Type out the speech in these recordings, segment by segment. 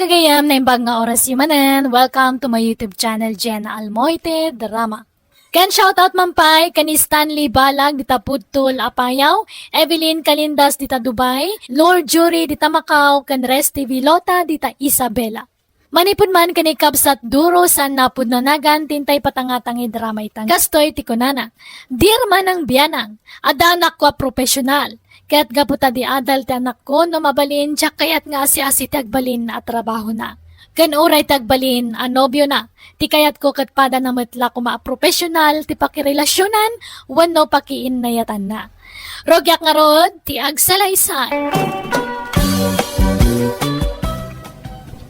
kagayam na imbag nga oras yumanen. Welcome to my YouTube channel, Jenna Almoite Drama. Ken shoutout mampay kani Stanley Balag dita Pudtol Apayaw, Evelyn Kalindas dita Dubai, Lord Jury dita Macau, ken Resty Vilota dita Isabela. Manipod man kani kabsat duro sa napud nanagan tintay patangatangi drama itang gastoy tikunana. Dear manang biyanang, adanak ko profesional. Kaya't gaputa di adal ti anak ko no mabalin tsak kayat nga si tagbalin at trabaho na. Kan uray tagbalin nobyo na. Ti kayat ko katpada na matla ko profesional ti pakirelasyonan wano pakiin nayatan na. Rogyak nga rod ti agsalaysan.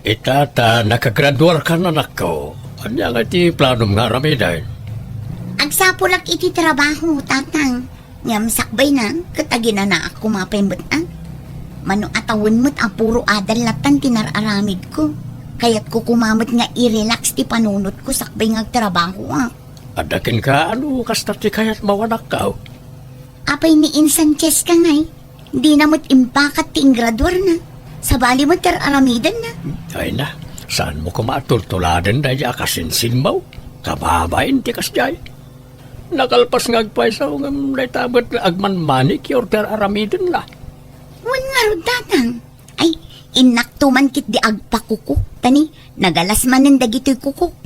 Itata, nakagraduar ka na anak ko. Anya nga ti planom nga ramiday. Agsapulak iti trabaho, tatang. Ngam sakbay na, katagina na ako mapimbot ang. Mano atawin mo't ang puro adal latan tinararamid ko. Kaya't ko kumamot nga i-relax ti panunot ko sakbay nga trabaho ang. Adakin ka, ano kasta ti kayat mawanak ka? Apay ni Sanchez ka ngay. Di na mo't impakat ti ingraduar na. Sabali mo't tararamidan na. Ay na, saan mo kumatultuladan na ya kasinsin mo? Kababain ti kasjay. Nakalpas ngagpay sa ungam naitabot na agman manik yor aramidin la. Wan nga ro, tatang. Ay, inaktuman kit di agpakukuk. Tani, nagalas manin dagito'y kukuk.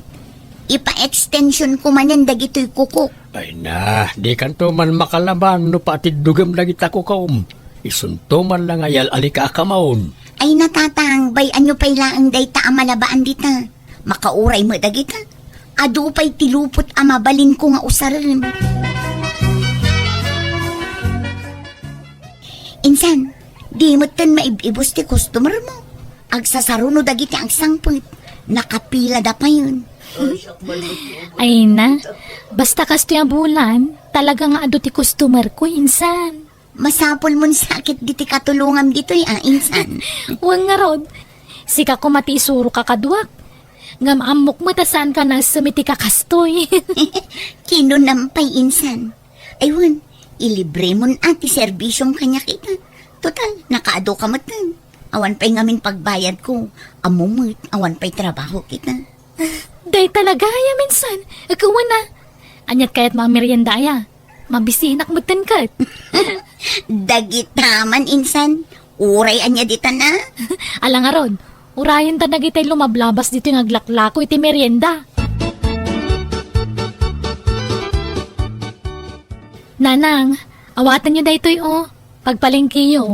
Ipa-extension ko manin dagito'y kukuk. Ay na, di kanto man makalaban no patid dugam lagi tako kaum. Isunto man lang ayal alika akamaon. Ay natatang, bay anyo pay laang day ta amalabaan dita. Makauray mo dagita. Ado pa'y tilupot amabalin ko nga usarin. Insan, di mo tan maibibos ti customer mo. Agsasaruno dagiti ang sangput. Nakapila da pa yun. Ay na, basta kasto yung bulan, talaga nga ado ti customer ko, insan. Masapol mo sakit diti katulungam dito'y insan. Huwag nga rod, sika ko matisuro ka kaduak. Ngam amok mo tasan ka na sumiti ka kastoy. Kinunampay insan. Aywan, ilibre mo ati serbisyong kanya kita. Total, nakaado ka matan. Awan pa'y ngamin pagbayad ko. Amumut, awan pa'y trabaho kita. Day talaga ya minsan. Ikaw na. Anyat kayat mga merienda ya. Mabisinak mo kat. Dagitaman insan. Uray anya dita na. Alang nga rod, urayan ta nagitay lumablabas dito yung aglaklako iti merienda. Nanang, awatan nyo daytoy pagpalingkiyo.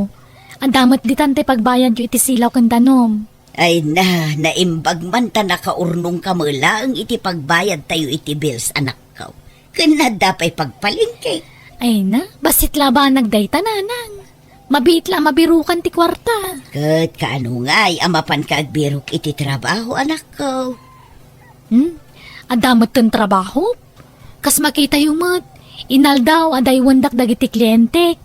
Ang damot ditante pagbayan nyo iti silaw kang danom. Ay na, naimbag man ta nakaurnong kamula ang iti pagbayad tayo iti bills anak ko. Kanada pa'y pagpalingki. Ay na, basit laban nagdayta nanang. Mabit lang mabirukan ti kwarta. Kat kaano nga'y amapan ka agbirok iti trabaho anak ko. Ang damot tong trabaho? Kas makita yung mat. Inal daw aday wandak dagiti kliyente.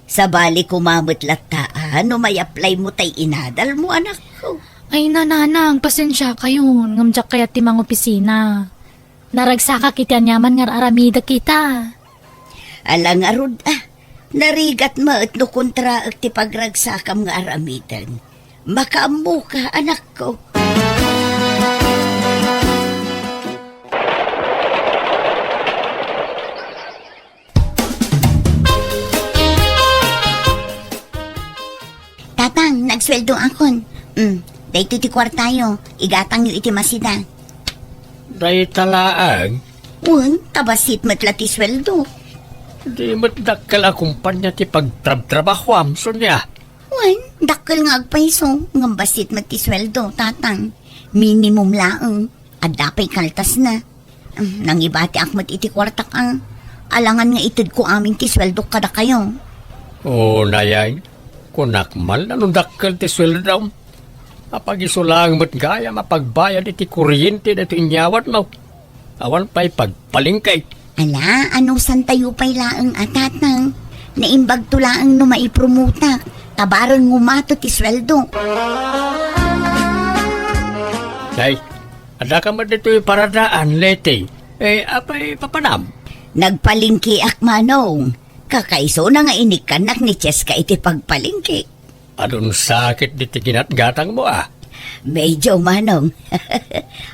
Sa bali kumamot lataan, no may apply mo tay inadal mo anak ko. Ay nanang, pasensya kayo. Ngamjak kaya ti mga opisina. Naragsaka kita nyaman nga aramida kita. Alang arod narigat mo at no kontra at ti pagragsakam nga aramidan. Makaamu ka anak ko. Tatang, nagsweldo akon. Dahito ti kwartayo, igatang yu iti masida. Day talaang, Tabasit matla ti sweldo. di matdakkel akumpanya ti pagtrab-trabahwam so niya. Dakkel nga agpaiso, ngambasit ti sweldo, tatang. Minimum laang, adapay kaltas na. Nang ibati akmat iti kwartak ang. Alangan nga itid ko amin ti sweldo kada kayo. Oo, nayay. Kunakmal, anong dakkel ti sweldo? Apag-isulang mo't gaya mapagbayad iti kuryente na ito inyawat mo. Awan pa'y pagpalingkay. Ala, ano san tayo pa'y laang atatang? Naimbag to laang no maipromuta. Tabaran ngumato ti sweldo. Day, ada ka man dito yung paradaan, lete. Apay papanam. Nagpalingki akmanong. Kakaiso na nga inikanak ni Cheska iti pagpalingki. Anong sakit dito ginatgatang mo ah? Medyo manong.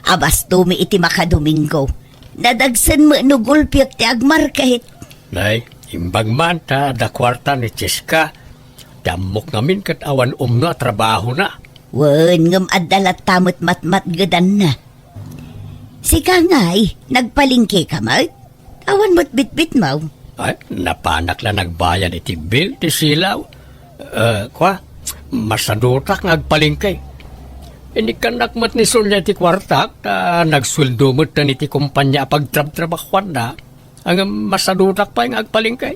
Abas tumi iti makadomingo. Nadagsan mo no gulpiak ti agmar kahit. Nay, imbag man ta da kwarta ni Cheska. Damok namin kat awan umno at trabaho na. Wen ngam adalat tamot matmat gadan na. Sika ngay, nagpalingki ka mo? Awan mo't bitbit mo. Ay, napanak lang nagbayan iti bill, ti silaw. Masadutak nagpalingkay. Inikanak mat ni Sonia ti kwartak, nagsweldo mat na iti kumpanya pagtrab-trabakwan na. Ang masadutak pa yung agpalingkay.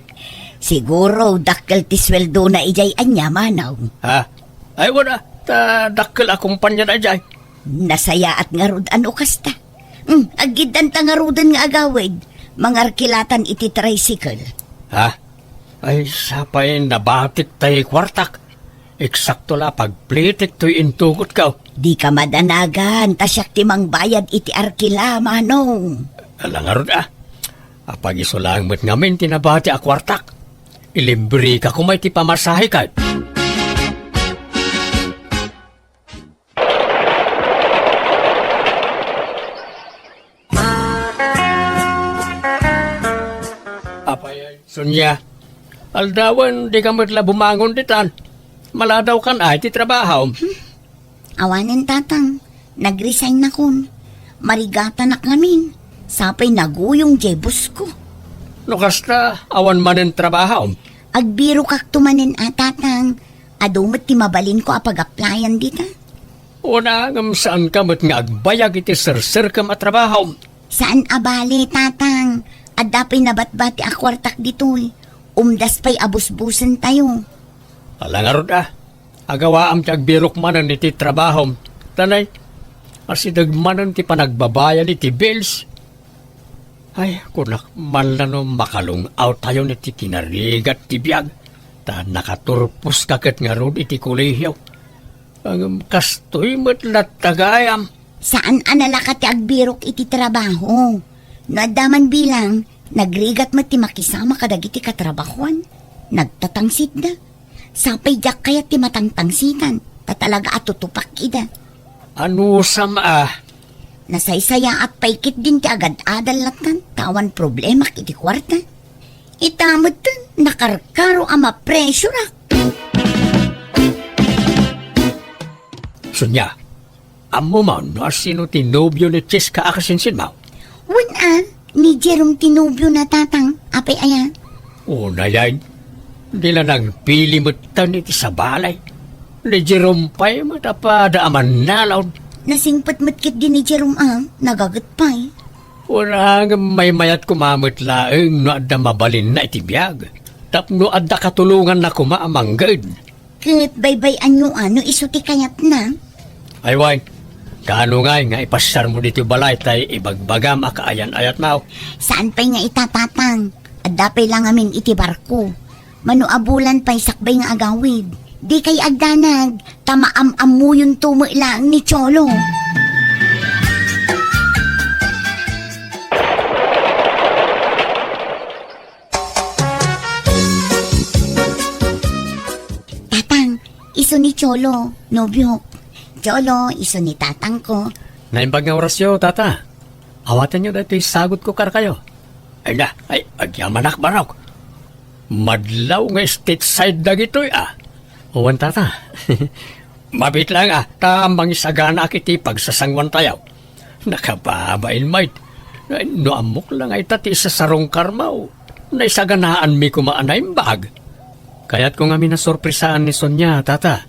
Siguro dakkel ti sweldo na ijay anya manaw. Ha? Ay, wala. Dakkel a kumpanya na jay. Nasaya at ngarud ano kasta. Agidan ta ngarudan nga agawid. Mangarkilatan iti tricycle. Ha? Ay, sapay nabatik tayo kwartak. Eksakto la pagplitik to'y intugot ka. Di ka madanagan, tasyak timang bayad iti arkila, manong. Alangarod Apag iso lang mo't ngamin tinabati a kwartak. Ilibre ka kung may ti pamasahe ka. Apay, Sonia, aldawan di ka mo't bumangon ditan. Maladaw kan ay ti trabaho. Awanin tatang, nag-resign na kun. Marigata na kamin. Sapay naguyong jebus ko. Nukasta, awan man ang trabaho. Agbiro kak tumanin tatang. Adumot ti mabalin ko apag-applyan dita. Una ngam saan ka mo't nga agbayag iti sir ka matrabaho. Saan abali tatang? Adapay nabatbati akwartak ditoy. Umdas pa'y abusbusan tayo. Alangarod agawaam ti agbirok manan iti trabaho. Tanay, asidag manan ti panagbabayan iti bills. Ay, kunak man lang no makalong out tayo niti kinarigat ti biyag. Ta nakaturpos kakat nga ron iti kulihiyaw. Ang kastoy mo't latagayam. Saan analaka ti agbirok iti trabaho? Nadaman bilang, nagrigat mo ti makisama kadagiti katrabahuan. Nagtatangsit na. Sapay jak kaya ti matangtangsitan. Tatalaga at tutupak ida. Ano sama Nasaysaya at paikit din ti agad-adal latan. Tawan problema kiti kwarta. Itamod tan, nakarkaro ama presyo ra. Sonya, amo mo no sino tinobyo ni Cheska akasinsin mo? Ni Jerome tinubyo na tatang. Apay ayan. Una yan, di na nagpili mo iti sa balay. Ni Jerome pa'y matapadaaman nalaw. Nasingpat matkit din ni Jerome nagagat pa'y. Una may mayat kumamit laeng no adda mabalin na itibiyag. Tapno adda katulungan na kumaamanggad. Kat baybay ano isuti kayat na. Ay wine, kano nga ipasar mo dito balay tay ibagbagam akaayan-ayat mo. Saan pa'y nga itatatang? Adapay lang amin iti barko. Manuabulan pa'y sakbay nga agawid. Di kay agdanag, tamaam-am mo yung tumo lang ni Cholo. Tatang, iso ni Cholo, nobyo. Cholo, iso ni tatang ko. Naimbag nga orasyo, tata. Awatan nyo dito sagot ko kar kayo. Ay na, agyamanak barok. Madlaw nga state side na gito'y Uwan tata. Mabit lang tamang isagana kiti pagsasangwan tayaw. Nakababain mait. No amok lang ay tati sa sarong karmaw. Naisaganaan mi kumaanay bag. Kaya't kung amin na sorpresaan ni Sonia, tata.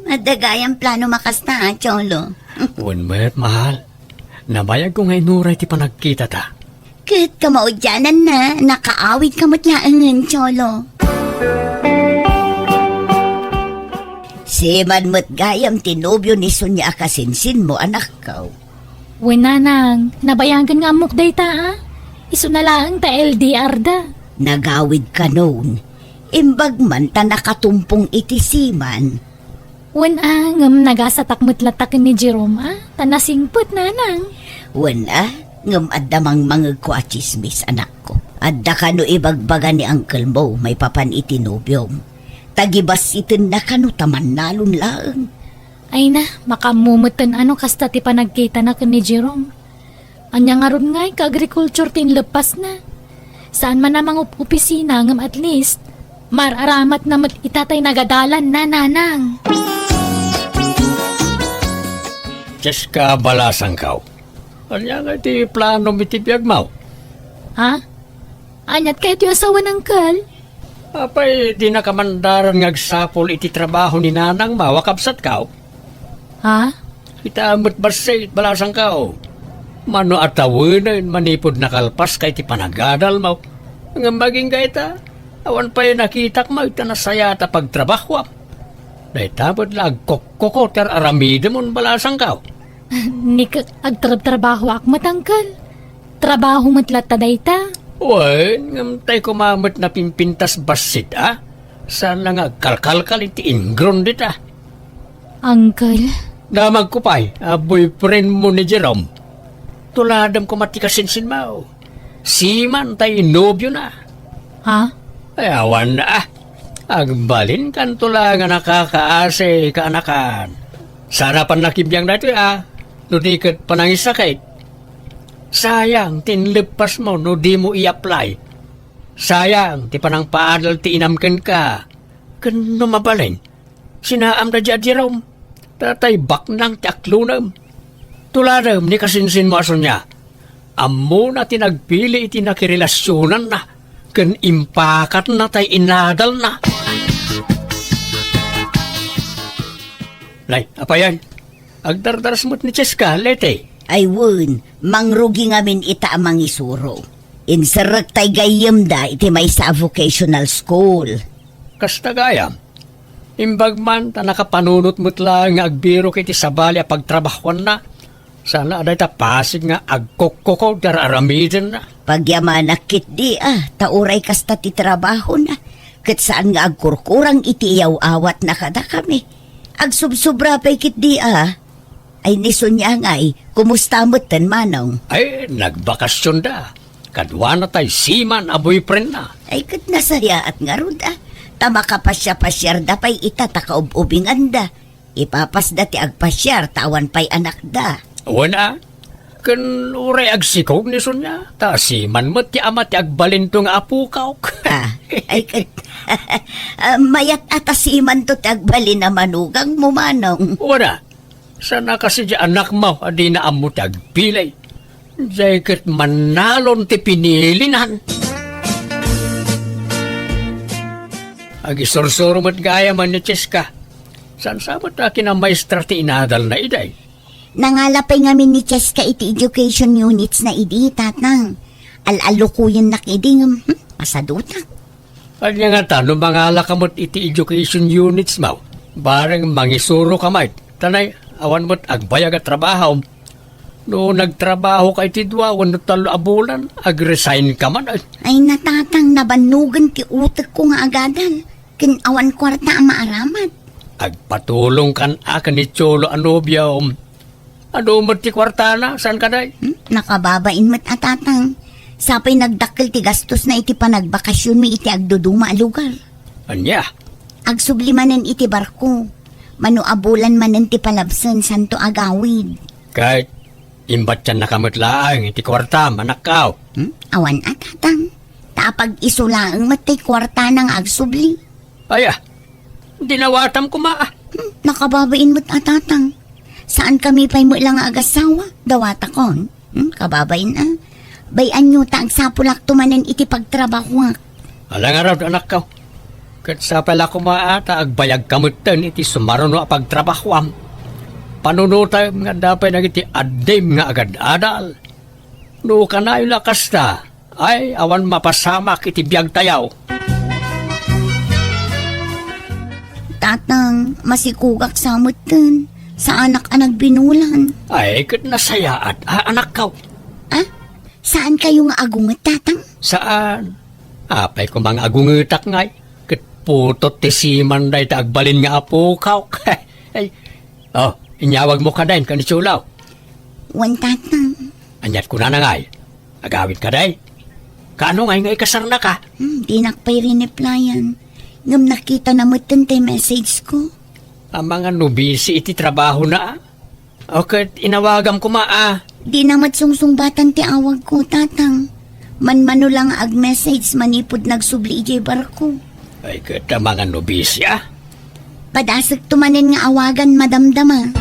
Adagayang plano makasta, Cholo. Uwan mo't mahal. Nabayag ko nga inuray ti panagkita ta. Kahit kamaudyanan na, nakaawit kamot laangan, Cholo. Si manmo't gayam tinubyo ni Sonia akasinsin mo, anak ko. Winanang, nabayagan nga amok day ta Iso na lang ta LDR da. Nagawid ka noon. Imbag man ta nakatumpong itisiman. Ngam nagasatak mutlatak ni Jerome tanasingput nanang. Ngam addamang mga kwachismis, anak ko. Adda ka no ibagbaga ni Uncle Mo, may papan itinubyom. Tagibas itin na kano taman nalon lang. Ay na, makamumutan ano kasta ti panagkita na ni Jerome. Anya nga ron nga, ka-agriculture tin lepas na. Saan man namang opisina ngam at least, mararamat na mat itatay nagadalan na nanang. Diyos ka balasang kaw. Anya nga iti plano mitibiyag mo. Ha? Anyat kayo ti asawa ng kal? Apay, di na kamandaran ngagsapol iti trabaho ni nanang mawakabsat kaw. Ha? Kita amot basay balasang kaw. Mano atawinan manipod nakalpas kay ti panagadal mo. Nga maging gaita, awan pa yung nakitak mo ita nasaya ta pagtrabaho. Dahil tapos lang kokoko ter aramida mon balasang kaw. Nik agtrab-trabaho ak matangkal. Trabaho matlat taday ta. Uy, ngamtay kumamot na pimpintas basit Sana nga kalkalkal iti ingron dita. Uncle, Damag ko pa'y, boyfriend mo ni Jerome. Tuladam ko matikasinsin mo. Siman tayo nobyo na. ha? Ay, awan na Agbalin kan tula nga nakakaase kaanakan. Sana pan nakibiyang dati no di kat panangisakit. Sayang, tinlipas mo no di mo i-apply. Sayang, ti panang paadal ti inamken ka. Kano mabalin? Sinaam na dya Jerome. Tatay baknang ti aklunam. Tuladam ni kasinsin mo aso niya. Amo na tinagpili iti nakirelasyonan na. Kan impakat na tay inadal na. Lay, apa yan? Agdardaras mo't ni Cheska, lete. Ay wun, mangrugi ngamin ita amang isuro. Insarak tay gayam da iti may sa vocational school. Kasta gayam. Imbag man ta nakapanunot mo't lang nga agbiro kiti sabali a pagtrabahuan na. Sana aday ta pasig nga agkokoko dar aramidin na. Pagyamanak kit di tauray kasta ti trabaho na. Kat saan nga agkurkurang iti iyaw-awat na kada kami. Agsubsubra pa'y kit di Ay nisunya nga'y, kumusta mo't tan manong? Ay, nagbakasyon da. Kadwa na tay siman a boyfriend na. Ay kat nasaya at nga ron Tama ka pasya-pasyar da pa'y itataakaub-ubingan da. Ipapas da ti agpasyar, tawan pa'y anak da. Wana, kan uray agsikog ni Sonya. Ta siman mo ti ama ti agbalintong apukaw. Ay kat, mayat atasiman to ti agbalin na manugang mo manong. Wana, sana kasi di anak mo adi na amo ti agpilay. Diyay manalon ti pinilinan. Agisursuro mo't gaya man ni Cheska. San sabot na kinamaestra ti inadal na iday. Nangalapay ngamin ni Cheska iti education units na idi, tatang. Al-alukuyan na kiding, masaduta. At nga tanong mga alakamot iti education units mo. Barang mangisuro ka mait. Tanay, awan mo't agbayag at trabaho. No nagtrabaho ka iti dwa, wano talo abulan, ag-resign ka man. Ay natatang nabanugan ti utak ko nga agadan. Kin awan kwarta ang maaramat. Agpatulong kan akan ni Cholo Anobia. Ano mo ti kwartana? Saan ka day? Nakababain mo't atatang. Sapay nagdakkel ti gastos na iti panagbakasyon mi iti agduduma a lugar. Anya? Agsublimanan iti barko. Manuabulan manen ti palabsan santo agawid. Kahit imbat yan nakamutlaang iti kwarta, manakaw. Awan atatang. Tapag isulaang matay kwarta ng agsubli. Aya, dinawatam ko maa. Nakababain mo't atatang. Saan kami pa'y mo lang agasawa? Dawata kon. Kababain Bayan nyo ta agsapulak tumanan iti pagtrabaho. Alang araw anak ka. Kat sa pala ko maata agbayag kamutan iti sumaruno a pagtrabahwam. Panunuta nga dapat nang iti adim nga agad-adal. No kanay lakas ta, ay awan mapasamak iti biyag tayaw. Tatang, masikugak samot dun. Sa anak-anak binulan. Ay, kat nasayaat, anak ka. Saan kayo nga agungat, tatang? Saan? Apay ko mga agungitak ngay. Kat putot ti siman day ta agbalin nga apo kaw. Ay, inyawag mo ka dahin kanitsulaw. Wan, tatang. Anyat ko na ngay. Agawin ka day. Kaano ngay ikasar na ka? Di nakpay rin replyan. Ngam nakita na mo tay message ko. Ang mga nubisi iti trabaho na. Okay, inawagam ko Di na matsungsungbatan ti awag ko, tatang. Manmano lang ag-message manipod nagsubli ijay barko. Ay, kita mga nubisi Padasag tumanin nga awagan madamdama.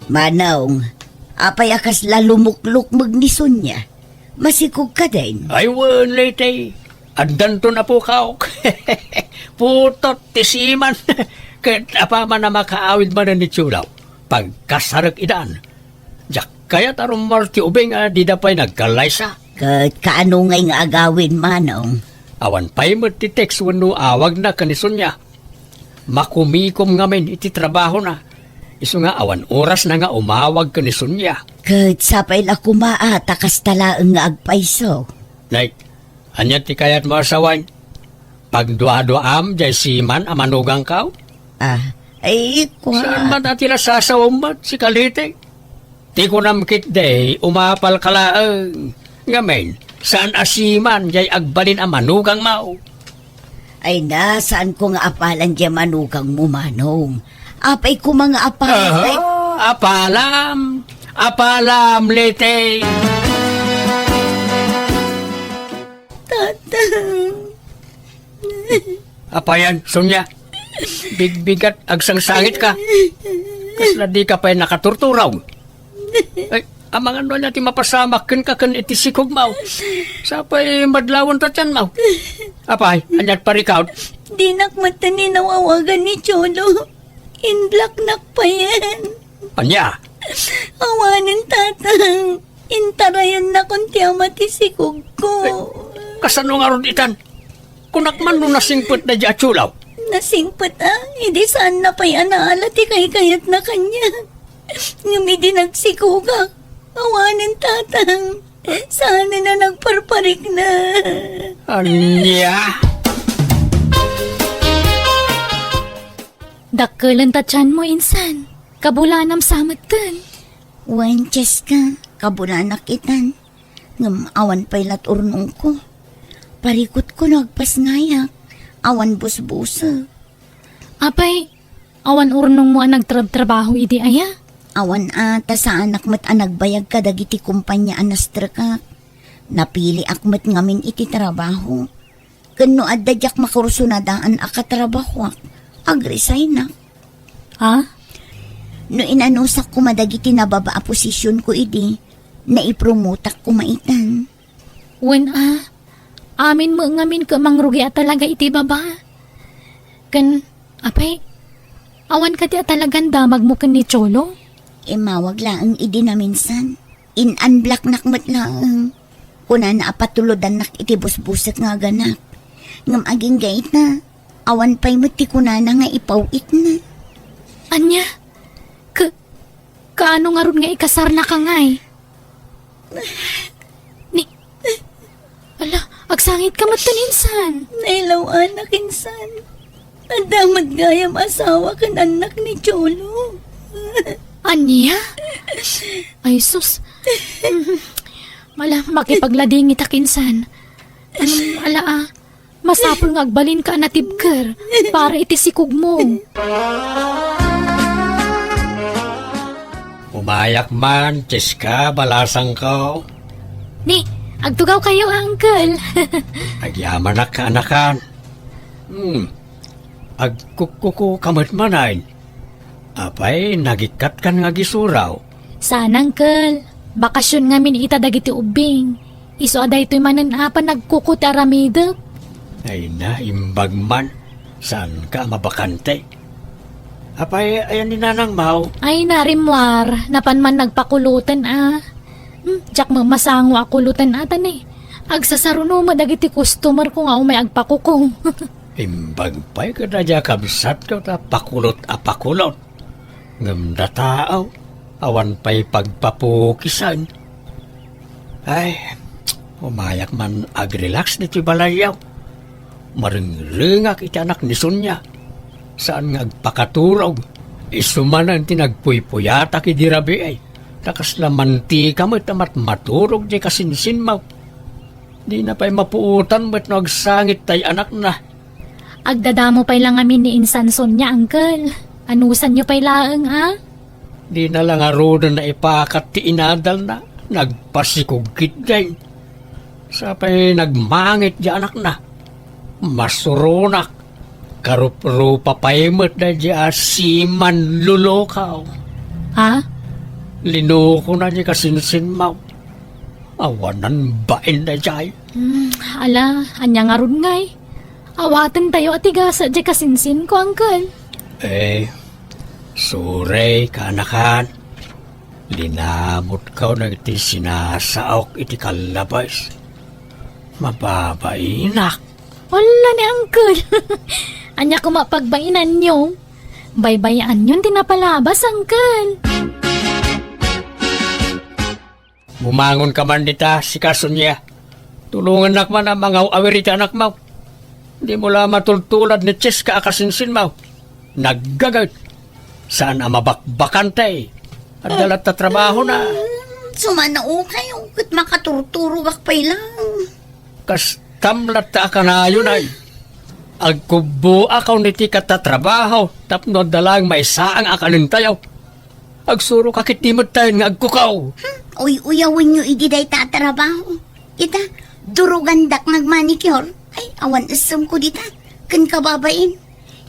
Manong, apay akas lalumukluk magnison niya. Masikog ka din. Ay, wala tay. Andan to na po ka. Putot, tisiman. Kahit apa man na makaawid man ni Chulaw. Pagkasarak idan. Jak kaya tarong marti ubing di na pa'y nagkalaysa. Kat kaano ngay nga agawin, manong? Awan pa'y matitext wano awag na kanison niya. Makumikom ngamin iti trabaho na. Iso nga awan oras na nga umawag kanison niya. Kat sapay la kumaa takas talaang nga agpaiso. Like, anya ti kayat mo asawan? Pagdua-duam jay siman amanugang kaw? Ay, Saan man atila sasawam si Kalite? Ti ko namkit day, umapal kalaang. Ngamen, saan asiman jay agbalin ang manugang mau? Ay na, saan ko nga apalan diya manugang mo, manong? Apay ko mga apalan. Ay, Apalam! Apalam, Lite! tatang. Apayan, Sonya. Bigbigat, agsang-sangit ka. Kasla di ka pa'y nakaturturaw. Ay, ang mga ano natin mapasamakin ka kan itisikog mau. Sa pa'y madlawan ta tiyan mau. Apay, anyat parikaw. Di nakmatan ni nawawagan ni Cholo. Inblak nak pa yan. Anya, Awanin, tatang. Intarayan na kung tiyamati sikog ko. kasano nga ron itan? Kunakman no nasingpot na di atsulaw. Nasingpat hindi saan na pa yan naalati kay kayat na kanya. Ngumidi nagsikugak. Awanin, tatang. Sana na nagparparik na. Anya? Dakkelan tatyan mo, insan. Kabulanam samatan. Wenches ka, kabulanak itan. Ngam awan pa'y laturnong ko. Parikot ko nagpasnayak. Awan busbusa. Apay, awan urnong mo ang nagtrabaho idi aya? Awan ata sa anak mat anagbayag ka dagiti kumpanya anastra ka. Napili akmat ngamin iti trabaho. Kano adadyak makursunadaan akatrabaho. Agresign na. Ha? No inanusak ko madagiti nababa a posisyon ko idi, naipromotak ko maitan. Wen amin mo ngamin ka mangrugi at talaga iti baba. Kan, apay, awan ka ti at talagang damag mo kan ni Cholo? Mawag laang idi na minsan. In-unblock nakmat laang. Kuna na apatulodan nak iti busbusak nga ganak. Ngam aging gait na. Awan pa'y mati kuna na nga ipawit na. Anya? Kaano nga ron nga ikasar na ka ngay? Ala, agsangit ka mataninsan. Nailaw anak insan. Adamat gayam asawa kan anak ni Cholo. Anya? Ay, sus. Mala, makipaglading itakinsan. Ala masapul nga agbalin ka natibker para itisikog mo. Umayak man, Cheska, balasang ko. Ni, agtugaw kayo, uncle. Agyaman na ka, anakan. Agkukuku kamat manayin. Apay, nagikat kan nga gisuraw. Sana, uncle. Bakasyon nga min itadagiti ubing. Iso aday to'y mananapan nagkukut aramidap. Ay na, imbag man. Saan ka mabakante? Apay, ayan ni Nanang Mau. Ay, narimwar. Napan man nagpakulutan Diyak masango akulutan atan eh. Agsasaruno madagiti customer ko nga umay agpakukong. Imbag pa'y kadadya kabsat ka ta pakulot a pakulot. Ngam da tao, awan pa'y pagpapukisan. Ay, umayak man agrelax nito balayaw. Maringringak iti anak ni Sonya. Saan nga agpakaturog? Isumanan tinagpuypuyata ki dirabi ay. Takas na mantika mo't amat maturog di kasinsin mo. Di na pa'y mapuutan mo't nagsangit tay anak na. Agdadamo pa'y lang amin ni Insan Sonya, Uncle. Anusan nyo pa'y laang, ha? Di na lang arudan na ipakat ti inadal na. Nagpasikugit din. Sapay nagmangit di anak na. Masurunak. Karup-rupa paymet na di asiman lulokaw. Ha? Linuko na di kasinsin mo. Awanan bain na di. Ala, anya nga ron ngay. Awatan tayo at igasa di kasinsin ko, Uncle. Sure, kanakan. Linamot ka na iti sinasaok iti kalabas. Mababainak. Wala ni Uncle. Anya ko mapagbainan nyo. Baybayaan yun tinapalabas, Uncle. Bumangon ka man dita, si Kasunya. Tulungan nak man ang mga awirita anak mo. Di mo lang matultulad ni Cheska akasinsin mo. Naggagat. Saan ang mabakbakan tay? At dalat na trabaho na. Sumanao kayo, kat makaturturo akpay lang. Kastamlat ta ka na yun ay. Agkubo akaw niti katatrabaho. Tapno dalang may saang akanin tayo. Agsuro kakit di mo tayo nga agkukaw. Uy, uyawin nyo ididay tatrabaho. Ita, durugandak ngagmanicure. Ay, awan asam ko dita. Kan kababain.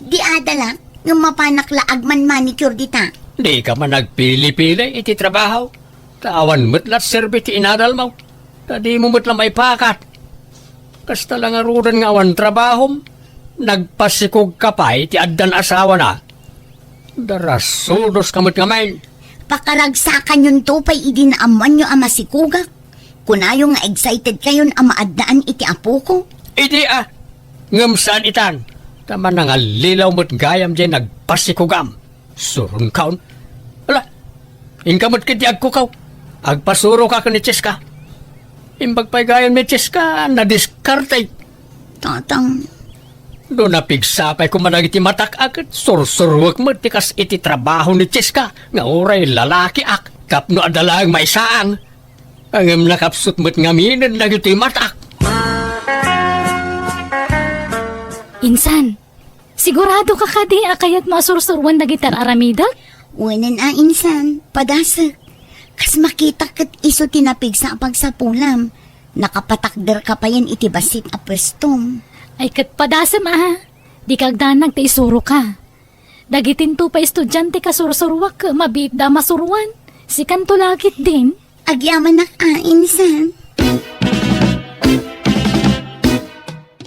Di adala, ng mapanakla agman manicure dita. Di ka man nagpili-pili iti trabaho. Tawan mo't lat serbi ti inadal mo. Tadi mo mo't lang may pakat. Kasta lang aruran nga awan trabaho. Nagpasikog ka pa iti addan asawa na. Darasudos kamot nga main. Pakaragsakan yun to pa'y idinaaman nyo ama si Kugak. Kunayo nga excited kayon ama addaan iti apo ko. Iti ngam saan itan. Tama na nga lilaw mo't gayam dyan nagpasikugam. Surun kaon. Ala, inkamot kiti agkukaw. Agpasuro ka ni Cheska. Imbag pa'y gayam ni Cheska, nadiskarte. Tatang, Doon napigsapay ko manag iti matak agad. Sursurwag mo tikas iti trabaho ni Cheska. Nga oray lalaki ak. Kapno adalang may saang. Ang nakapsut mo't ngaminan na iti matak. Insan, sigurado ka kadi akayat masursurwan na gitar aramida? wanan insan, padasak. Kas makita kat iso tinapig sa pagsapulam. Nakapatakder ka pa yan iti basit a pwestom. Ay kat padasam di kagdanag ti isuro ka. Dagitin to pa estudyante ka sursurwak ka, mabit da masuruan. Si kanto lagit din. Agyaman nak insan.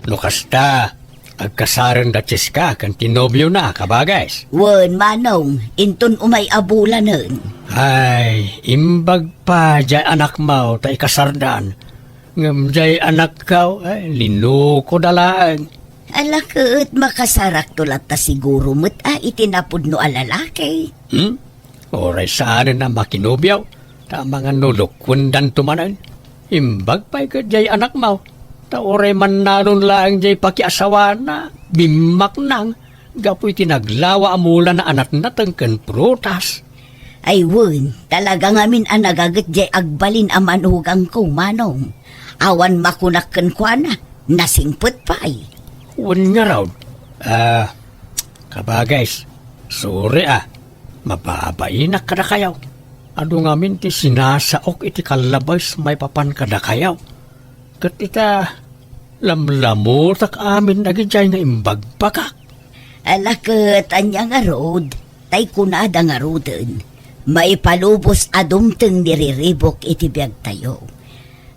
Lukasta, agkasaran da Cheska kan tinobyo na kabagays. Wan manong, inton umay abulanan. Ay, imbag pa jay anak mo tay kasardan. Ngam jay anak kaw, ay, linuko dalaan. Alakot makasarak tulat ta siguro mo't itinapod no alalaki. Oray saan na makinobyaw, ta mga nulukwendan tumanan. Imbag pa'y ka jay anak mo, ta oray man nanon lang jay pakiasawa na, bimak nang, gapoy tinaglawa amula na anak natangkan prutas. Ay wun, talaga ngamin ang nagagat jay agbalin ang manugang ko, manong. Awan makunakkan kwa na, nasingput pa'y. Wan nga raw. Kabagays, sorry mababainak ka na kayaw. Ano ngamin ti sinasaok iti kalabas may papan ka na kayaw. Kat ita, lamlamutak amin nagijay nga imbagbagak. Alakot anya nga rod, tay kunada nga rodin. May palubos adumteng niriribok iti biyag tayo.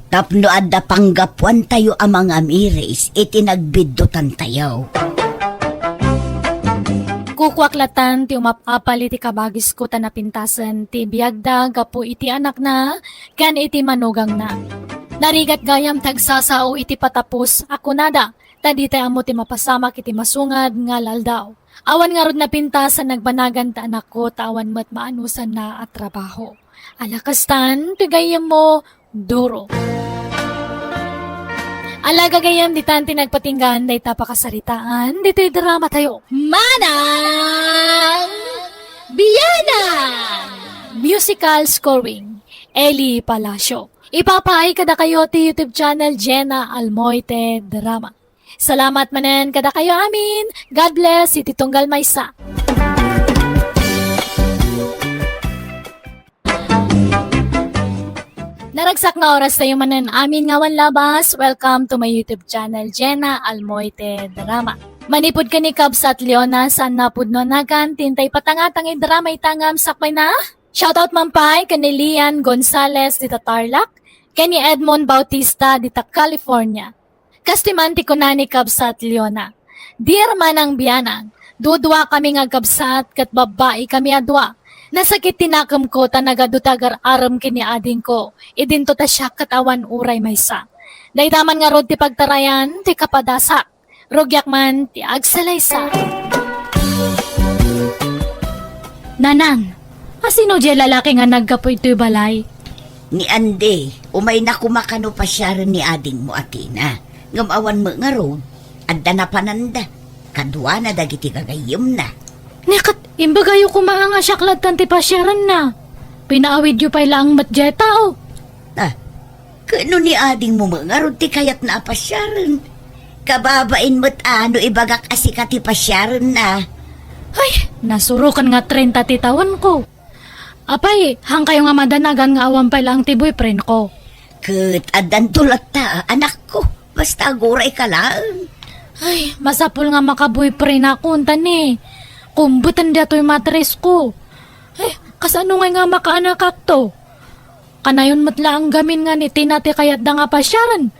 Tapno adda panggapuan tayo ang mga miris, iti nagbiddutan tayo. Kukwaklatan ti umapapal iti kabagis ko tanapintasan ti biyagda gapo iti anak na kan iti manugang na. Narigat gayam tagsasao iti patapos ako nada. Tadi tayo amo ti mapasamak iti masungad nga laldaw. Awan nga rod napintasan nagbanagan ta anak ko tawan mat maanusan na at trabaho. Alakastan, tigayam mo duro. Alaga gayam di tanti nagpatinggan day tapakasaritaan, di tayo drama tayo. Manang Biyana! Musical scoring, Eli Palacio. Ipapahay kada kayo ti YouTube channel Jenna Almoite Drama. Salamat manen kada kayo amin. God bless, si Titunggal Maysa. Naragsak na oras tayo manen amin ngawan labas. Welcome to my YouTube channel, Jenna Almoite Drama. Manipod ka ni Cubs at Leona sa napudno nagan, tintay patangatang drama itangam sakbay na. Shoutout mampay kani Lian Gonzalez dita Tarlac, kani Edmond Bautista dita California. Kastimanti ko na ni Cubs at Leona. Dear manang biyanang, dudwa kami nga kabsat kat babae kami adwa. Nasakit tinakam ko tanagadutagar aram kini ading ko. Idinto ta siya katawan uray maysa. Daytaman nga rod ti pagtarayan ti kapadasak. Rogyak man ti agsalaysa. Nanang, asino di lalaki nga naggapoy to'y balay? Ni Ande, umay na kumakano pa siya rin ni ading mo atina. Ngamawan mo nga ro, adda na pananda. Kadwa na dagiti kagayom na. Nekat, imbagayo kumaang asyaklat tanti pasyaran na. Pinaawid yu pa ilang matjeta o. Kano ni ading mo mga ro, ti kayat na pasyaran. Kababain mo't ano ibagak asikati pasyaran na. Ay, nasurukan nga 30 titawan ko. Apay, hang kayo nga madanagan nga awan pa lang ti boyfriend ko. Kat adan tulat ta, anak ko. Basta aguray ka lang. Ay, masapul nga makaboyfriend ako tani. Kumbutan dato'y matres ko. Ay, kasano nga makaanak to? Kanayon matla ang gamin nga ni tinati kayat da nga pasyaran.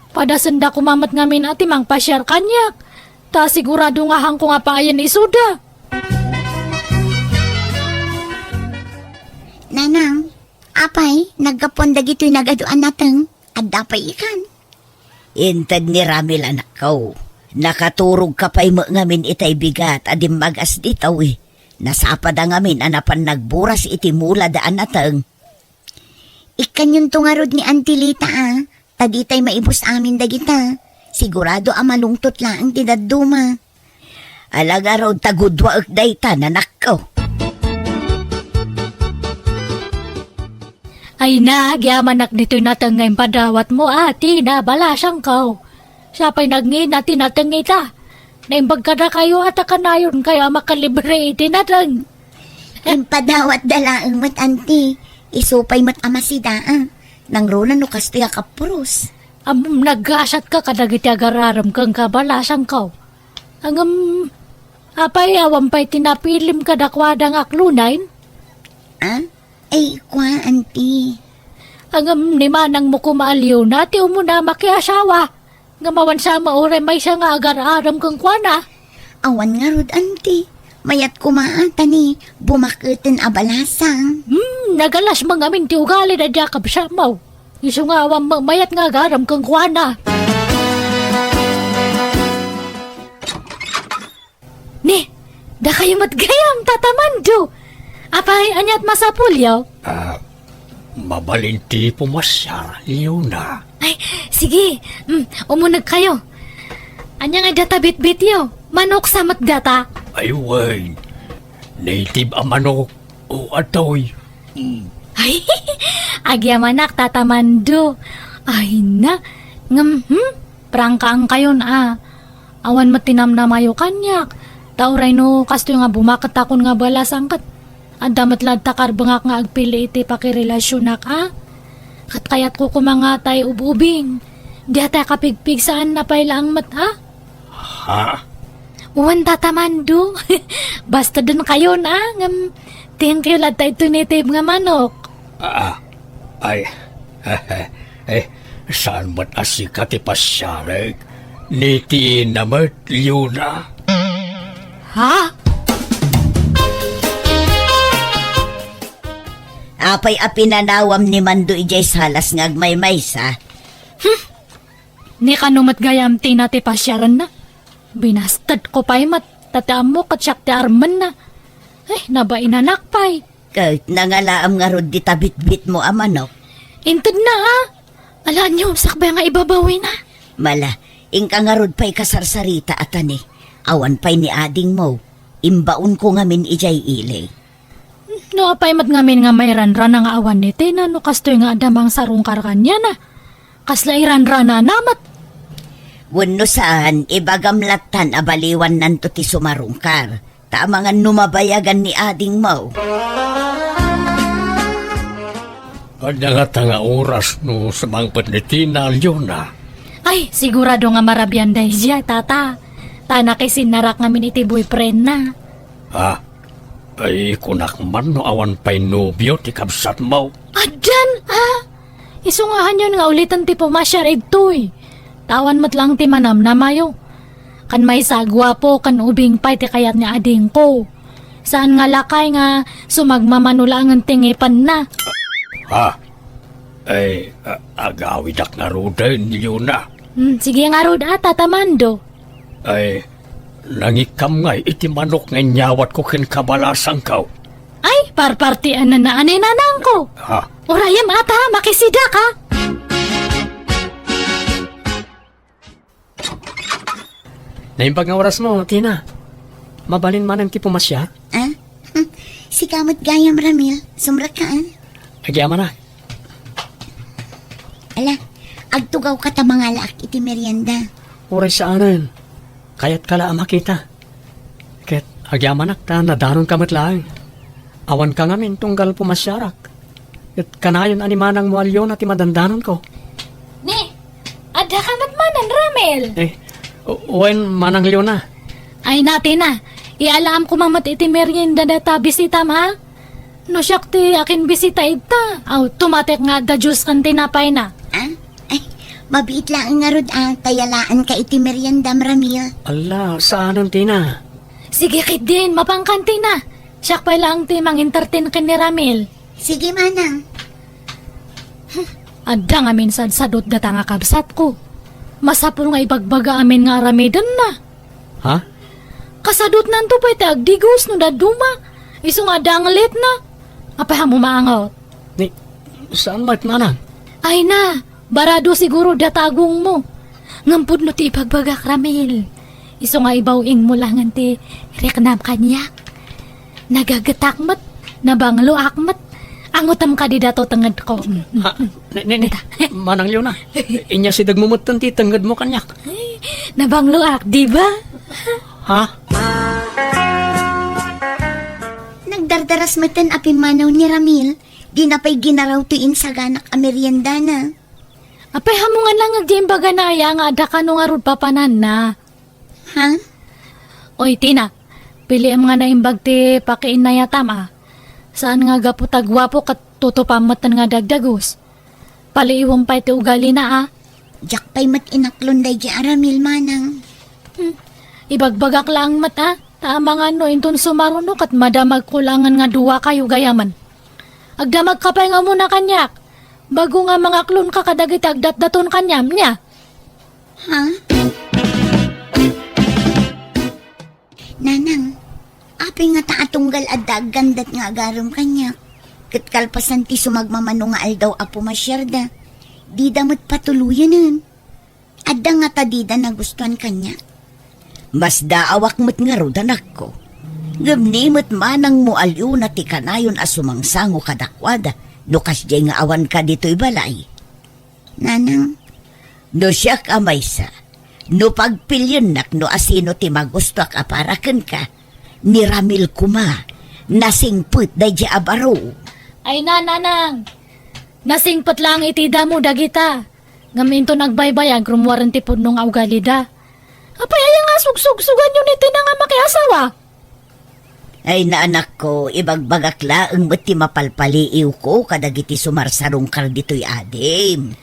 Padasanda kumamat ngamin ati mang pasyar kanyak. Ta sigurado nga hang ko nga paayan isuda. Nanang, apay, nagkapon dagito'y nagaduan natang. Adda pa ikan. Intad ni Ramil anak ko. Nakaturog ka pa'y mo ngamin itay bigat adim magas ditaw eh. Nasapad ang ngamin anapan nagburas iti mula daan natang. Ikan yung tungarod ni Antilita Taditay maibus amin dagita. Sigurado malungtot lang ti dadduma. Alaga raw tagudwa ak dayta nanak ko. Ay nagyamanak dito'y natangay padawat mo ati na balasang kau. Sapay nagngin na tinatangay ta. Naimbag ka na kayo at kanayon kaya makalibre itinatang. Ang padawat dalaang mat anti. Isupay mat amasidaan. Nang rona no kastoy kapros. Nag-asat ka kadagiti agararam kang kabalasang kau. Apay awan pa'y tinapilim ka dakwadang aklunain. Ay, kwa anti. Ni manang mo kumaaliw na ti umuna makiasawa. Ngamawan sa mauray may siya nga agar-aram kang kwana. Awan nga rod anti. Mayat kumaata ni bumakitin abalasang. Nagalas mga minti ugali na Jacob Samaw. Iso nga awang mayat nga garam kang kwana. Ni, da kayo matgayam tatamando. Apay, anyat masapulyaw? Mabalinti pumasyar, Leona. Ay, sige. Umunag kayo. Anya nga data bit-bit yaw. Manok sa matgata. Ay, Wayne. Native ang manok. O atoy. Ay, agyamanak tatamando. Ay na. Prangka ang kayon Awan matinam na mayo kanyak. Tauray no, kasto nga bumakat akon nga balasangkat. Ang damat lad takar bangak nga agpili iti pakirelasyonak Kat kayat ko kumangatay ububing. Di ata kapigpig saan na pailang mat Ha? Uwan tatamando. Basta dun kayo thank you lad tayo tunitib nga manok. Ay, saan ba't asikat ipasyarek? Nitiin naman, Leona. Ha? Apay apinanawam ni Mando ijay salas ngagmaymaysa. Ni kanumat gayam tinati pasyaran na. Binastad ko pa'y mat. Tataam mo katsyak ti arman na. Ay, nabain anak pa'y. Kahit nangalaam nga rod di tabit-bit mo amanok. Intad na Alaan niyo, sakbay nga ibabawi na. Mala, ingka nga rod pa'y kasarsarita atani. Awan pa'y ni ading mo. Imbaon ko ngamin ijay ilay. No, apay mat ngamin nga may ranran nga awan ni Tina. No, kastoy nga adamang sarong karkanya na. Kasla iranran na namat. Wenno saan, ibagamlatan abaliwan nanto ti sumarungkar. Tamangan numabayagan ni ading mo. Kadalata nga oras no sa mangpat ni Tinalyo na. Ay, sigurado nga marabyan day siya, tata. Tana kay sinarak ngamin iti boyfriend na. Ha? Ay, kunak man no awan pa'y nobyo ti kabsat mo. Adyan, ha? Isungahan yun nga ulitan ti pumasyar ito'y. Tawan mo't lang ti manam na mayo. Kan may sagwa po, kan ubing pa'y ti kayat niya ading ko. Saan nga lakay nga sumagmamanulangan tingipan na. Ha? Ay, agawidak nga roden yun na. Sige nga rod tata Mando. Ay, nangikam nga iti manok nga nyawat ko kin kabalasang kaw. Ay, parpartian na naanay nanang ko. Ha? Orayam ata, makisida ka. Naimbag nga oras mo, Tina. Mabalin man ang tipumasya. Ah? Si kamot gayam Ramil, sumrak ka Agyaman na. Ala, agtugaw ka ta mga laak iti merienda. Oray sa anan. Kaya't kala makita. Ket agyaman ta nadanon kamat lang. Awan ka ngamin tunggal pumasyarak. Ket kanayon animanang mualyo na ti madandanon ko. Ne, ada ka matmanan, Ramel. Uwen manang liyo na. Ay natin na, ialam ko mamat iti merienda na ta bisita ma. No siyak ti akin bisita ita. Automatic nga da Diyos kan tinapay na. Ah? Ay, mabiit lang nga rod tayalaan ka iti merienda Ramil. Ala, saanon Tina? Sige kit din, mapangkanti na. Siyak pa lang ti mang-entertain ka ni Ramel. Sige manang. Adda nga minsan sadot data nga kabsat ko. Masapul nga ibagbaga amin nga aramidan na. Ha? Kasadot nanto pa iti agdigos no daduma. Iso nga danglit na. Apay mo maangot. Ni, saan ba't manang? Ay na, barado siguro datagong mo. Ngampod no ti ipagbagak Ramil. Iso nga ibawing mo lang ti reknam kanyak. Nagagatakmat, nabanglo akmat. Angutam ka di dato tangad ko. Ha? Manang liyo na. Inya si dagmumutan ti tanggad mo kanyak. Nabanglo ak, di ba? Ha? Nagdardaras matan apimanaw ni Ramil. Di na pa'y ginaraw tuin sa ganak a merienda na. Apay hamungan lang agdimbaga na ya nga ada ka nung arud papanan na. Ha? Oy, Tina, pili ang mga naimbag ti pakiin na yatam ah. Saan nga gaputagwapo kat tutupamatan nga dagdagos. Paliiwang pa iti ugali na ah. Jak pa'y mat inaklonday di Ramil manang. Ibagbagak lang mat ah. Tama nga no, inton sumarunok at madamag kulangan nga duwa kayo gayaman. Agdamag ka pa nga muna kanyak. Bago nga mga klon ka kadagit agdat-daton kanyam niya. Ha? Nanang, api nga taatunggal adag gandat nga agarom kanya. Katkalpasan ti sumagmamano nga aldaw apo masyerda. Di damot patuluyan nun. Adda nga ta dida na gustuhan kanya. Mas daawak mo't nga rodanak ko. Gamnimot manang mo alyo na ti kanayon asumangsango kadakwada. No kasjay nga awan ka dito'y balay. Nanang, no siyak amaysa. No pagpilyon nak no asino ti magusto ak aparakan ka. Ni Ramil kuma. Nasingput day di abaro. Ay na, nanang. Nasingpat lang iti damo dagita. Ngaminto nagbaybayan krumwaran ti punong augalida. Apay ay nga sugsugsugan yun iti na nga makiasawa. Ay na anak ko, ibagbagak laang ba't ti mapalpaliiw ko kadagiti sumarsarong kar dito'y adim.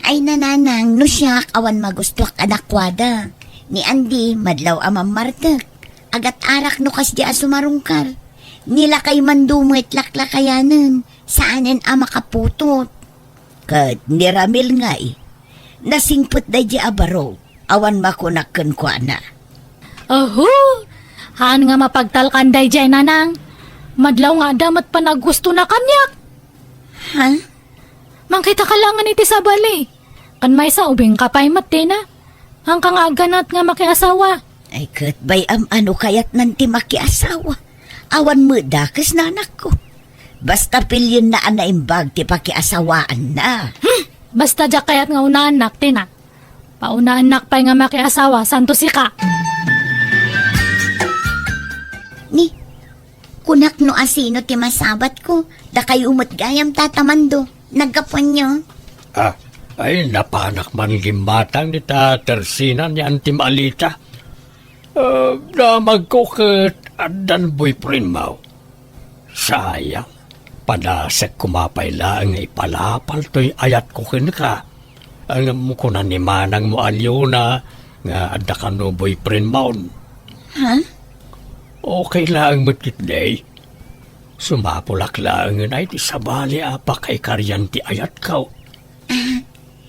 Ay nananang, no siyak awan magustuak anakwada. Ni Andy, madlaw amang martek. Agat arak no kas di asumarungkar. Nila kay mandumit laklakayanan. Saanin ama kaputot. Kat ni Ramil nga nasingput day di abaro. Awan makunakan ko na. Oho! Haan nga mapagtalkanday dyan, nanang. Madlaw nga damat pa naggusto na kanyak. Ha? Mangkita ka langan iti sa bali. Kan may sa ubing kapay matina. Hanggang aganat nga makiasawa. Ay kat bay ano kayat nanti makiasawa. Awan mo dakas na anak ko. Basta pilyon na anaimbag ti pakiasawaan na. Basta dya kayat nga unaanak, tina. Pauna anak pa'y nga makiasawa, santo si ka. Ni, kunak no asino ti masabat ko, da kayo umot gayam tatamando. Nagkapuan nyo. Ay, napanak man gimatang ni Tersina ni Auntie Malita. Na magkukit adan boyfriend mo. Sayang, padasek kumapay lang ipalapal to'y ayat ko ka. Ang mo ko na ni Manang mo alyona nga adda ka no boyfriend mo. Ha? Okay lang matkit day. Sumapulak lang ay ti sabali apa kay karyan ti ayat ka.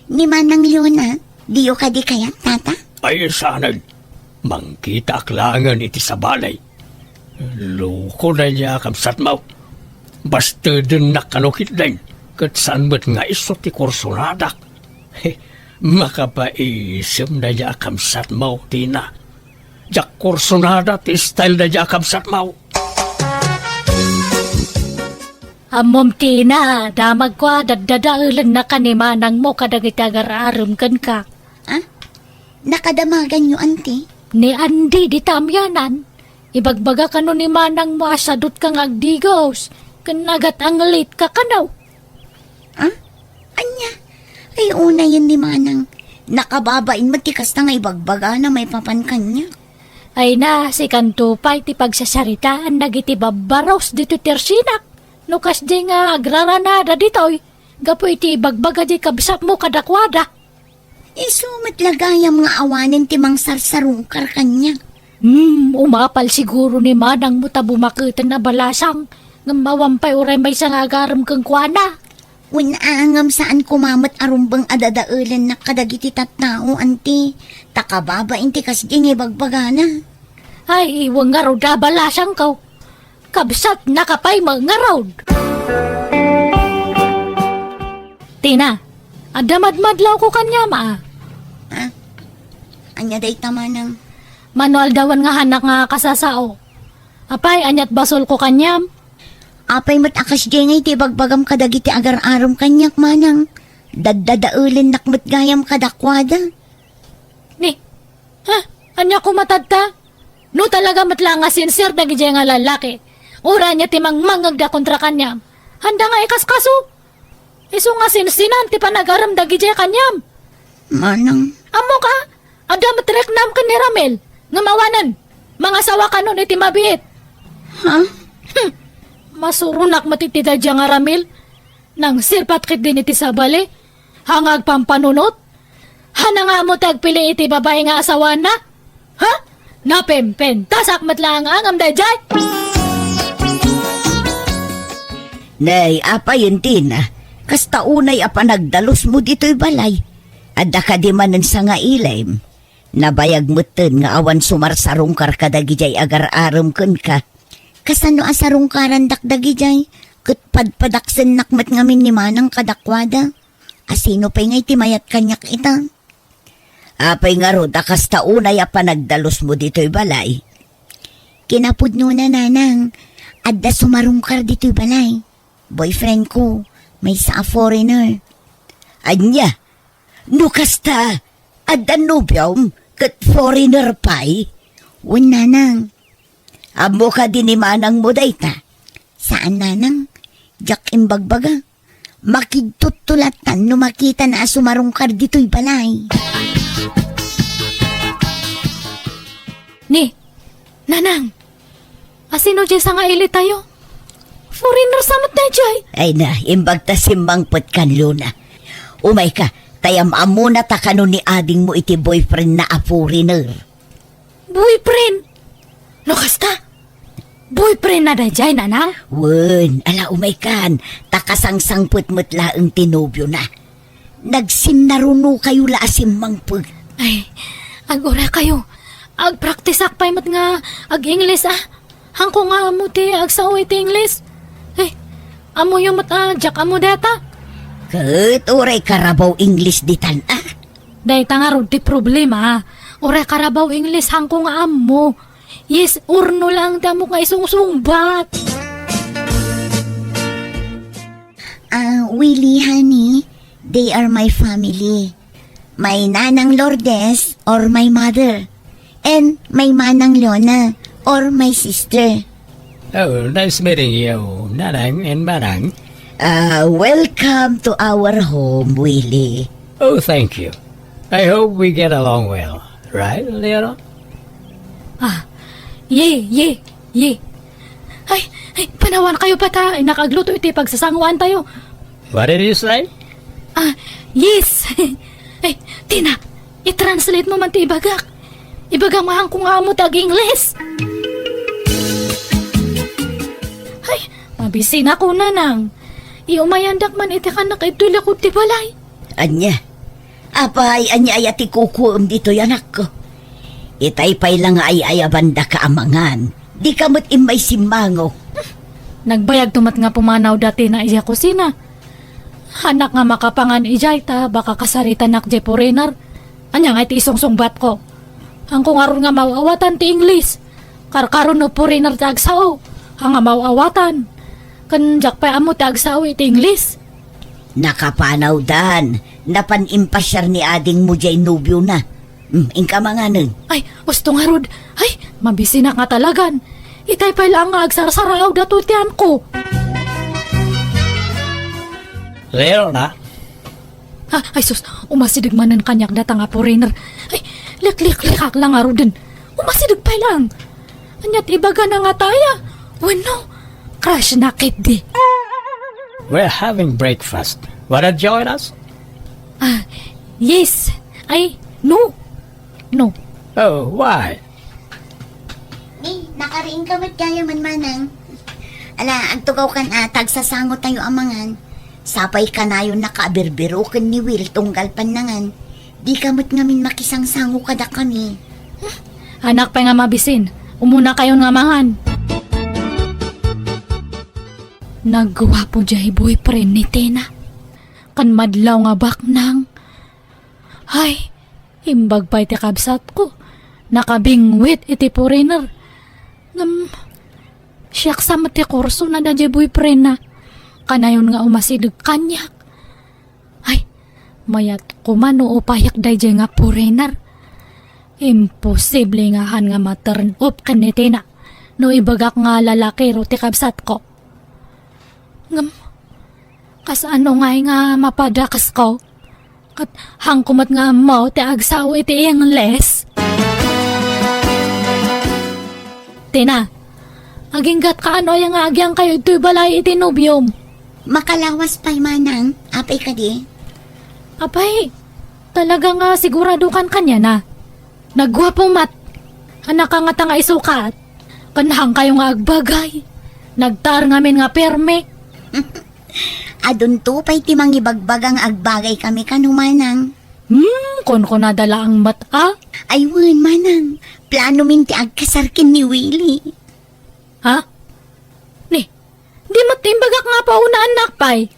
Ni Manang Leona, diyo ka di kaya, tata? Ay sanag, mangkita aklangan iti sa balay. Loko na niya kamsat mo. Basta din nakanukit din, kat saan mo't nga iso ti kursunadak. Makapaisip na niya kamsat mo, Tina. Jak kursunada ti style na niya kamsat mo. Amom Tina, damag ko dadadaulan na kanimanang mo kadagitagar-arum kan ka. Nakadamagan nyo, auntie? Ni Andy di tamyanan. Ibagbaga ka no ni manang mo asadot kang agdigos. Kanagat ang late ka kanaw. Anya? Ay, una yun ni Manang. Nakababain matikas na nga ibagbaga na may papankan niya. Ay na, si Kantupay ti pagsasaritaan nagiti babaros dito tersinak. Nukas di nga agraranada ditoy. Gapo iti ibagbaga di kabsap mo kadakwada. Isumat lagayam nga awanin ti mang sarsarungkar kanya. Umapal siguro ni manang mo tabumakitan na balasang. Ngamawampay uray may sang agaram kang kwana. Unangam saan kumamat arumbang adadaulan na kadagiti tattao, auntie. Takababain ti kasdi nga ibagbaga na. Ay, iwang nga raw da balasang kaw. Kabsat nakapay mga road. Tina, adamadmadlaw ko kanya ma. Anya day tama ng... Manual dawan nga hanak nga kasasao. Apay, anyat basol ko kanyam. Apay mat akas di nga iti bagbagam kadagiti agar-arom kanyak manang. Daddadaulan nakmat gayam kadakwada. Ni, anya ko matadta? No talaga matlang nga sincere na gijay nga lalaki. Ura niya timang mangagda kontra kanyam. Handa nga ikaskaso. Iso nga sinsinan ti panagaram da gijay kanyam. Manang... Amo ka? Ada matrek nam ka ni Ramel. Ngamawanan. Mga sawa ka nun iti mabiit. Ha? Masurunak matitida dya nga Ramel. Nang sirpat kit din iti sabali. Hangag pampanunot. Hana nga mo tagpili iti babae nga asawa na. Ha? Napempen. Tasak matlang ang amdajay. Nay, apa yun, Tina? Kasta unay apa nagdalos mo dito'y balay. Adda ka di manan sa nga ilaym. Nabayag mo ten nga awan sumarsarungkar ka dagijay agar-aram kun ka. Kasano asarungkaran dakdagijay? Kat padpadaksen nakmat ngamin ni manang kadakwada. Asino pa'y ngay timayat kanyak ita? Apay nga ro, kasta unay apa nagdalos mo dito'y balay. Kinapudno na nanang. Adda sumarungkar dito'y balay. Boyfriend ko, may sa foreigner. Anya, no kasta, adda nobyom, kat foreigner pa'y. Wala nang. Amo ka din ni manang mo dayta. Saan nanang? Jak imbagbaga. Makidtutulatan no makita na sumarungkar dito'y balay. Ni, nanang. Asino dyan sa nga ili tayo? Foreigner samat na dyan. Ay na, imbagta simbang kan Luna. Umay ka, tayam amo na takano ni ading mo iti boyfriend na a foreigner. Boyfriend? No kasta? Boyfriend na dyan, nanang? Wen, ala umay kan, takasangsangput mo't laeng tinobyo na. Nagsinnaruno kayo laasim mangpag. Ay, agora kayo. Ag-practice akpay mat nga ag-English Hangko nga amo ti agsaw iti English. Eh, amo yung jak amo data. Kat oray karabaw English ditan Dahita nga ron ti problema. Oray karabaw English hangko nga amo. Yes, urno lang damo nga isungsungbat. Willie, honey, they are my family. May Nanang Lourdes or my mother. And may Manang Lona or my sister. Oh, nice meeting you, Nanang and Manang. Welcome to our home, Willie. Oh, thank you. I hope we get along well. Right, Leona? Ye. Ay, panawan kayo pa ta. Ay, nakagluto iti pagsasangwaan tayo. What did you say? Yes. Ay, Tina, i-translate mo man ti ibagak. Ibagang mahang kung amo tag Ingles. Ay, mabisin ako na nang. Iumayandak man iti ka nakaitulak ko ti balay. Anya? Apay, anya ayati kukuom dito yanak ko. Itay-pay lang ay ayabanda ka amangan. Di kamot imay simmango. Nagbayag tumat nga pumanaw dati na iya kusina. Hanak nga makapangan ijay ta, baka kasarita nak jay foreigner. Anya nga iti isong-sungbat ko. Ang kung aron nga mawawatan ti English. Karkaron no foreigner ti agsaw. Ang nga mawawatan. Kanjak pa amo ti agsaw iti English. Nakapanaw dan. Napanimpasyar ni ading mo jay nubyo na. Ingka mga nun. Ay, gusto nga rod. Ay, mabisinak nga talagan. Itay pa lang nga agsarsaraw datutian ko. Leona? Ay sus, umasidig manan kanyak data nga foreigner. Ay, likak lang nga rodin. Umasidig pa lang. Anyat ibaga na nga taya. Bueno, crush na kit di. We're having breakfast. Wanna join us? Yes. Ay, no. Oh, why? Ni, nakariing ka ba't kaya man manang? Ala, ang tugaw kan atag sa sangot tayo amangan. Sapay ka na yun nakabirbirukan ni Will tunggal panangan. Di kamot ngamin makisangsango kada kami. Anak pa nga mabisin. Umuna kayo nga mangan. Nagwapo jay boyfriend ni Tina. Kan madlaw nga baknang. Ay, imbag pa iti kabsat ko. Nakabingwit iti foreigner. Siyak sa mati kurso na da jay boyfriend na. Kanayon nga umasidig kanyak. Ay, mayat kumano upayak day jay nga foreigner. Imposible nga han nga ma-turn up kan ni Tina. No ibagak nga lalaki ro ti kabsat ko. Kasano nga mapadakas ko? Kat hangkumat nga mo ti agsaw iti Ingles. Tina, aginggat ka ano yung agyang kayo ito'y balay iti nubyom. Makalawas pa'y manang, apay ka di. Apay, talaga nga sigurado kan kanya na. Nagwapo mat, anak ka nga tanga isukat. Kanhang kayo nga agbagay. Nagtar ngamin nga perme. Adun to pa'y timang ibagbagang agbagay kami kanumanang. Kon nadala ang mata. Ay wan manang, plano minti agkasarkin ni Willie. Ha? Di matimbagak nga pa una anak pay.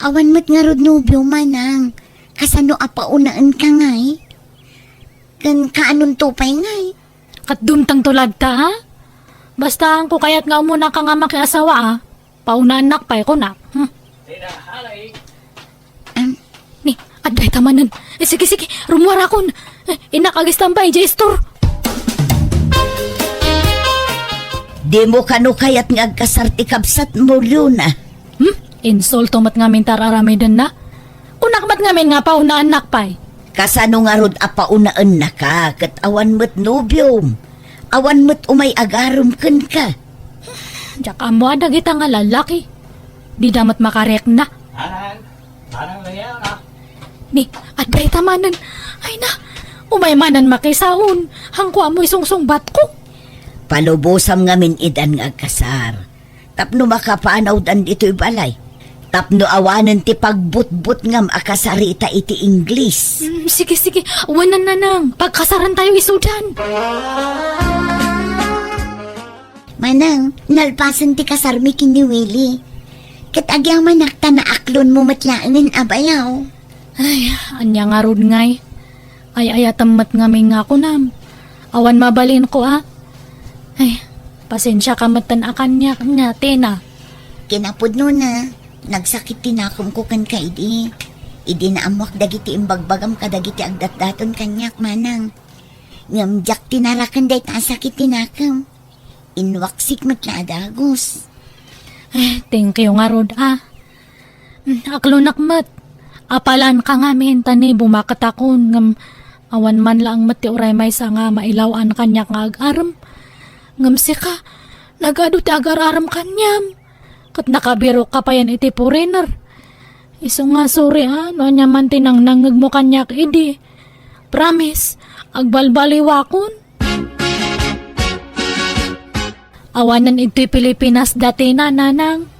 Awan mo't nga rod nubyo manang, kasano apaunaan ka ngay? Kan kaanon to pa'y ngay? Kat dumtang tulad ta ha? Basta ang kukayat nga umuna ka nga makiasawa ha? Pauna anak pay ko na. Ni, adbay tamanan. Sige, rumuara kon. Inakagistambay, J-Store. Di mo kano kayat nga agkasarti kabsat mo, Luna. Insulto mat ngamin tararamidan na. Unak mat ngamin nga pauna anak pay. Kasano nga rod apaunaan na ka, kat awan mo't nobyom. Awan mo't umay agarom kan ka. Diyak amo adag ita nga lalaki. Di damat makarek na. Parang Leona. Ni, adbay tamanan. Ay na, umaymanan makisaon. Hangko amoy sungsungbat ko. Palubosam ngamin idan nga agkasar. Tapno makapanaw dan dito'y balay. Tapno awanan ti pagbutbut ngam akasarita iti English. Sige, wanan na nang. Pagkasaran tayo isudan. Manang, nalpasan ti kasarmi kini Willie. Kat agyang manakta na aklon mo matlaanin abayaw. Ay, anya nga rod ngay. Ay ayatamat ngamin nga ko nam. Awan mabalin ko ha. Ay, pasensya ka matan akan niya nga, Tina. Kinapod no na, nagsakit tinakom ko kan kaidi. Idi na amwak dagiti imbagbagam kadagiti agdatdaton kanyak manang. Ngamjak tinarakan day sakit tinakam. Inwaksik matla adagos. Thank you nga rod Aklo nakmat. Apalan ka nga tani bumakatakon ngam awan man lang mati uray may sa nga mailawan kanyak nga ag-aram. Ngam sika, nagado ti agar-aram kanyam. Kat nakabiro ka pa yan iti foreigner. Iso nga sorry no nyaman tinang nangag mo kanyak idi. Promise, agbalbaliwakon. Awanan ito'y Pilipinas dati na, nanang.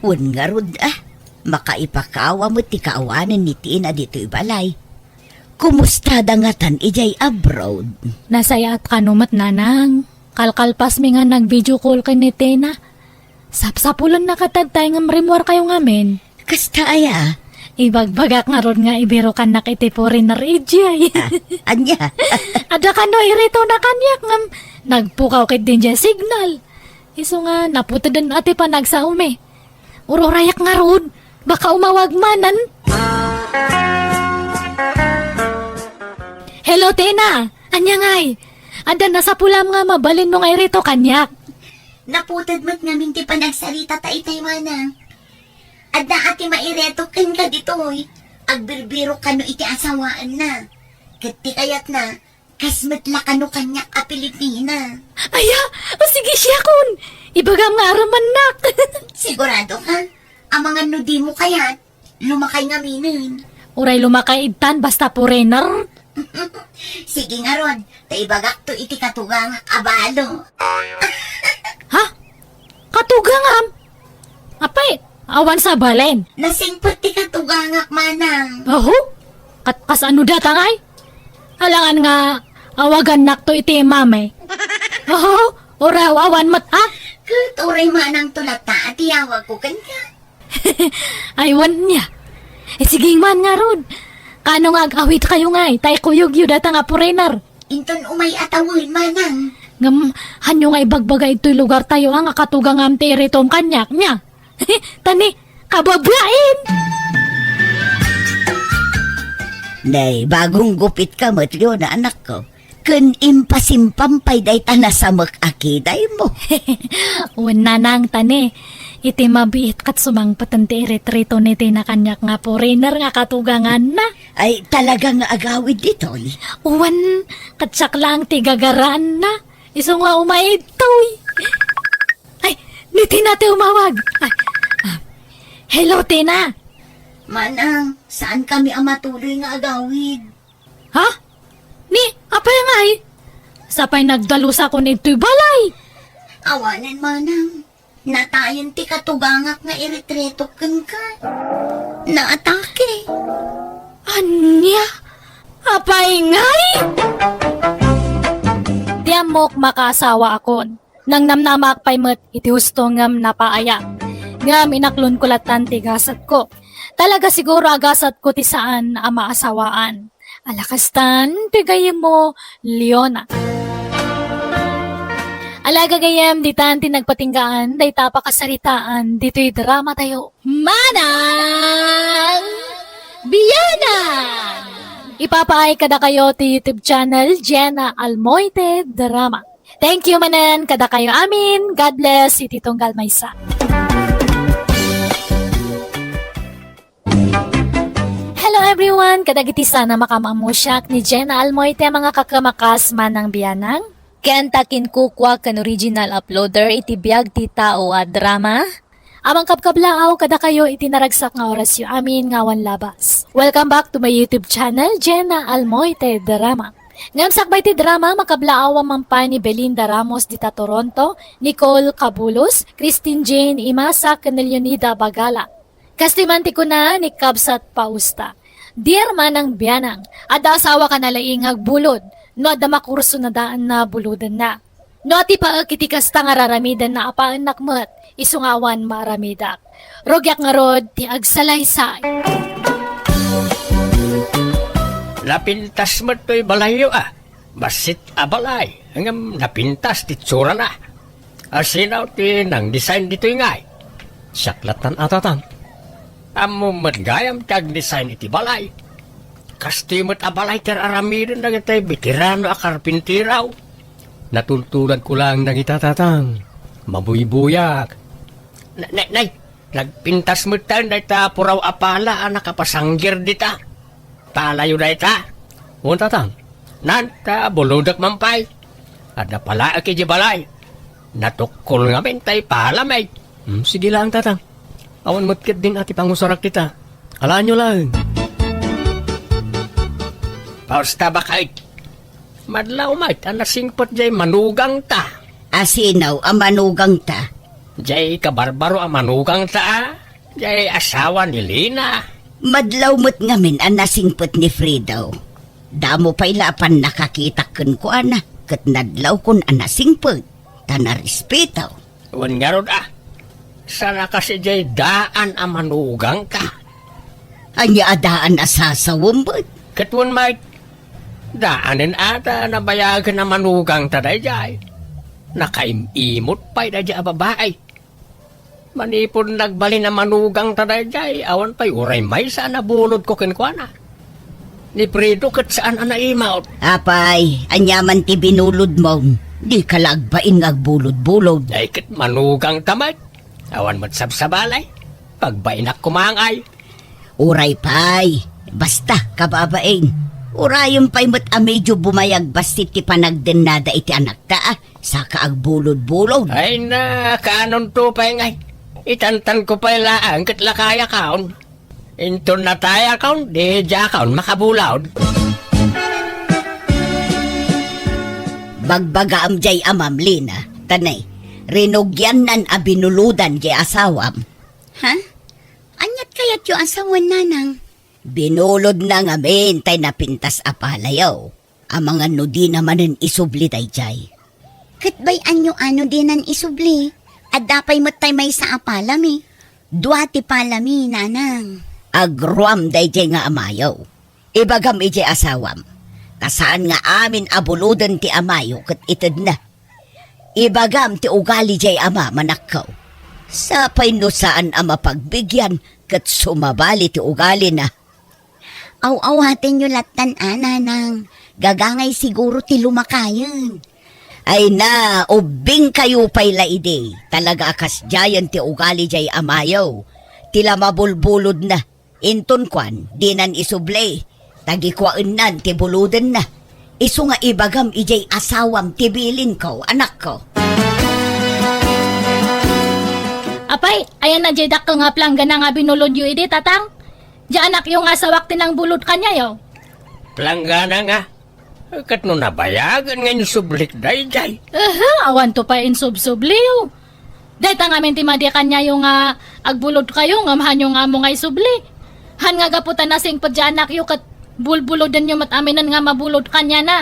Wan nga rod makaipakawa mo ti kaawanan ni Tina dito'y balay. Kumusta dangatan ijay abroad? Nasaya at kanumat, nanang. Kalkalpas mi nga nag-video call kay ni Tina. Sapsapulan nakatagtay nga marimwar kayo ngamin. Kasta aya? Ibagbagak nga ron nga ibiro kanak iti foreigner ijay. Anya? Ada ka no irito na kanyak ngam. Nagpukaw kay din dyan signal. Iso nga naputadan ati pa nagsaume. Urorayak nga ron. Baka umawag manan. Hello, Tina. Anya ngay. Ada na sa pulam nga mabalin mo nga irito kanyak. Naputad mat namin ti panagsalita ta itay manang. Adda ati maireto ken ka ditoy. Agbirbiro kano iti asawaan na. Kati kayat na, kasmatla kano kanyak a Pilipina. Aya, sige siya kun. Ibagam nga araman nak. Sigurado ka? Ang mga nudi mo kaya, lumakay nga minin. Uray lumakay idtan basta foreigner. Sige nga ron, taibagak to iti katugang abalo. Ha? Katugangam? Apay, awan sa balen. Nasingpot ti katugangak manang. Oho? Kas ano data ngay? Alangan nga, awagan nak to iti mame. Oho? Uraw awan mat Kuturay manang tulata at iyawag ko kanya. Aywan niya. Sige man nga ron. Kano nga agawit kayo ngay? Tay kuyog yu data nga foreigner. Inton umay atawin manang. Ngam, hanyo nga ibagbaga ito'y lugar tayo nga katugang am ti iritom kanyak niya. Tani, kabablain! Nay, bagong gupit ka matliw na anak ko. Kun impasimpampay day ta nasamak akiday mo. Una nang tani, iti mabiit kat sumang patanti retrito ni tina kanyak nga foreigner nga katugangan na. Ay, talaga nga agawid ditoy. Uwan, katsak lang ti gagaraan na. Iso nga umaitoy. Ay, ni Tina ti umawag. Ay, hello, Tina. Manang, saan kami ang matuloy nga agawid? Ha? Ni, apay nga ay? Sapay nagdalusa ko nito'y balay. Awanan manang. Natayon ti katugangak nga iretreto ken ka. Naatake. Anya? Apay ngay? Diamok makasawa akon. Nang namnamak pay met iti husto ngam napaaya. Ngam inaklon kulatan ti gasat ko. Talaga siguro agasat ko ti saan ang maasawaan. Alakastan, tigayem mo, Leona. Alaga gayam, ditan tinagpatinggaan, day tapakasaritaan, dito'y drama tayo. Manang! Biyanan! Ipapaay kada kayo ti YouTube channel, Jenna Almoite Drama. Thank you manan, kada kayo amin. God bless, iti Tunggal Maysa. Hello everyone, kadagiti sana makamamusyak ni Jenna Almoite mga kakamakas manang biyanang. Ken takin kukwa kan original uploader iti biag ti tao a drama. Amang kapkablaaw kada kayo iti naragsak nga oras yu amin ngawan labas. Welcome back to my YouTube channel, Jenna Almoite Drama. Ngam sakbay ti drama makablaaw ang mampay ni Belinda Ramos dita Toronto, Nicole Cabulos, Christine Jane Imasa, ken Leonida Bagala. Kastimanti ko na ni Kabsat Pausta. Dear manang biyanang, ada asawa ka na laing bulod, no ada makurso na daan na buludan na. No ati pa kiti kasta nga raramidan na apaan nakmat, isungawan maramidak. Rogyak nga rod, ti agsalaysay. Napintas mo to'y balayo Basit balay. Hanggang napintas ti tsura na. Asinaw ti nang design dito'y ngay. Saklatan atatan. Amo matgayam tag design iti balay. Kastimot a balay ter aramirin na itay veterano a karpintiraw. Natultulan ko lang ng itatatang. Mabuy-buyak. Nay, nagpintas mo tayo na ita puraw apala a nakapasanggir dita. Palayo na ita. O tatang, Nanta buludak mampay. At napala aki di balay. Natukol nga mentay palamay. sige lang tatang. Awan matkit din ati pangusarak kita. Alaan nyo lang. Pausta ba kahit? Madlaw mait, ang nasingpot jay manugang ta. Asinaw ang manugang ta. Jay kabarbaro ang manugang ta. Jay asawa ni Lina. Madlaw mo't ngamin ang nasingpot ni Fridaw. Damo pa'y lapan nakakita kun ko ana. Kat nadlaw kun ang nasingpot. Tanarispitaw. Wan nga ron Sana kasi jay daan ang manugang ka. Anya adaan asasawambot. Katwan mait, daanin ata na bayagan ang manugang ta jay. Nakaimimot pa'y da jay babae. Manipon nagbali na manugang ta jay. Awan pa'y uray may sana bulod ko kinkwana. Ni Prito kat saan ang naimaut. Apay, anyaman ti binulod mo. Di ka lagbain ngagbulod-bulod. Ay kat manugang tamad. Awan mo't sabsabalay. Pagbainak kumangay. Uray pay, basta kababain. Urayon pa'y mo't medyo bumayag basti ti panagdenada iti anak ta. Saka agbulod-bulod. Ay na, kanon to pa ngay. Itantan ko pa laang kat lakaya kaon. Inton na tayo kaon, di dya kaon makabulaod. Bagbaga am jay amam Lina. Tanay, rinugyan nan abinuludan jay asawam. Ha? Anyat kayat yung asawan nanang? Binulod na ngamin tay napintas apalayaw. Ang mga nudi naman isubli tay jay. Katbay anyo ano din ang isubli? At dapay mo tay may sa apalami. Duati palami nanang. Agruam day jay nga amayaw. Ibagam ijay asawam. Kasaan nga amin abuludan ti amayo kat itad na. Ibagam ti ugali jay ama manakaw. Sapay no saan ama pagbigyan kat sumabali ti ugali na. Aw-awatin nyo latan nanang. Gagangay siguro ti lumakayan. Ay na, ubing kayo pa'y laide. Talaga akas jayan ti ugali jay amayaw. Tila mabulbulod na. Inton kwan, dinan isuble. Tagikwaan nan, tibuludan na. Isu nga ibagam ijay asawam, tibilin ko, anak ko. Apay, ayan na jay dakkel nga plangga na nga binulod yu ide, tatang. Diya anak yung asawak tinang bulod kanya yo. Planggana nga. Kat no nabayagan nga yung sublik day jay. Awan to pa insub-subliw. Dahil tangamin ti madi kanya yung agbulod kayo, ngamahan yung amo nga isubli. Han nga gaputan na sing padya anak yu kat bulbulodan yung mataminan nga mabulod kanya na.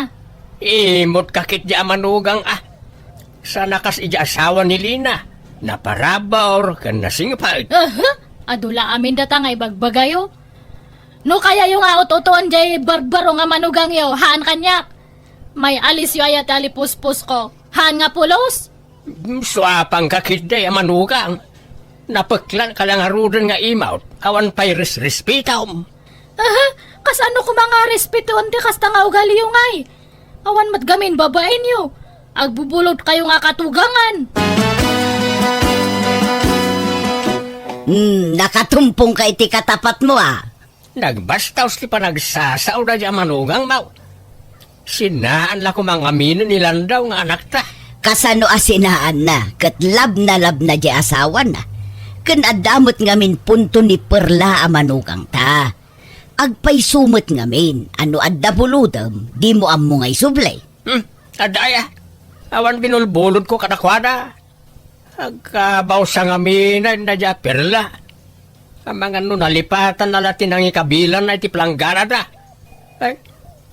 Imot kakit di manugang Sana kas ija asawa ni Lina. Naparabaw kan nasingpad. Adula amin data nga ibagbagayo. No kaya yung aot-otoan jay barbaro nga manugang yo, haan kanyak. May alis yu ayat alipuspos ko. Haan nga pulos. Swapang kakit di manugang. Napaklan ka lang arudan nga imaut. Awan pa'y respitaw. Kasano ko mga respetuan ti kasta nga ugali yung ay. Awan matgamin babaen yu. Agbubulod kayo nga katugangan. Nakatumpong ka iti katapat mo Nagbastaw si pa nagsasaw na di manugang mau. Sinaan la ko mga mino nilandaw nga anak ta. Kasano asinaan na, kat lab na di asawa na. Kan adamot ngamin punto ni Perla amanugang ta. Agpay sumot ngamin, ano adda buludam, di mo ammo ngay sublay. Adaya, awan binulbulod ko kadakwada. Agkabaw sa ngamin na di Perla. Ang mga nalipatan na latin ang ikabilan na iti planggana da. Ay,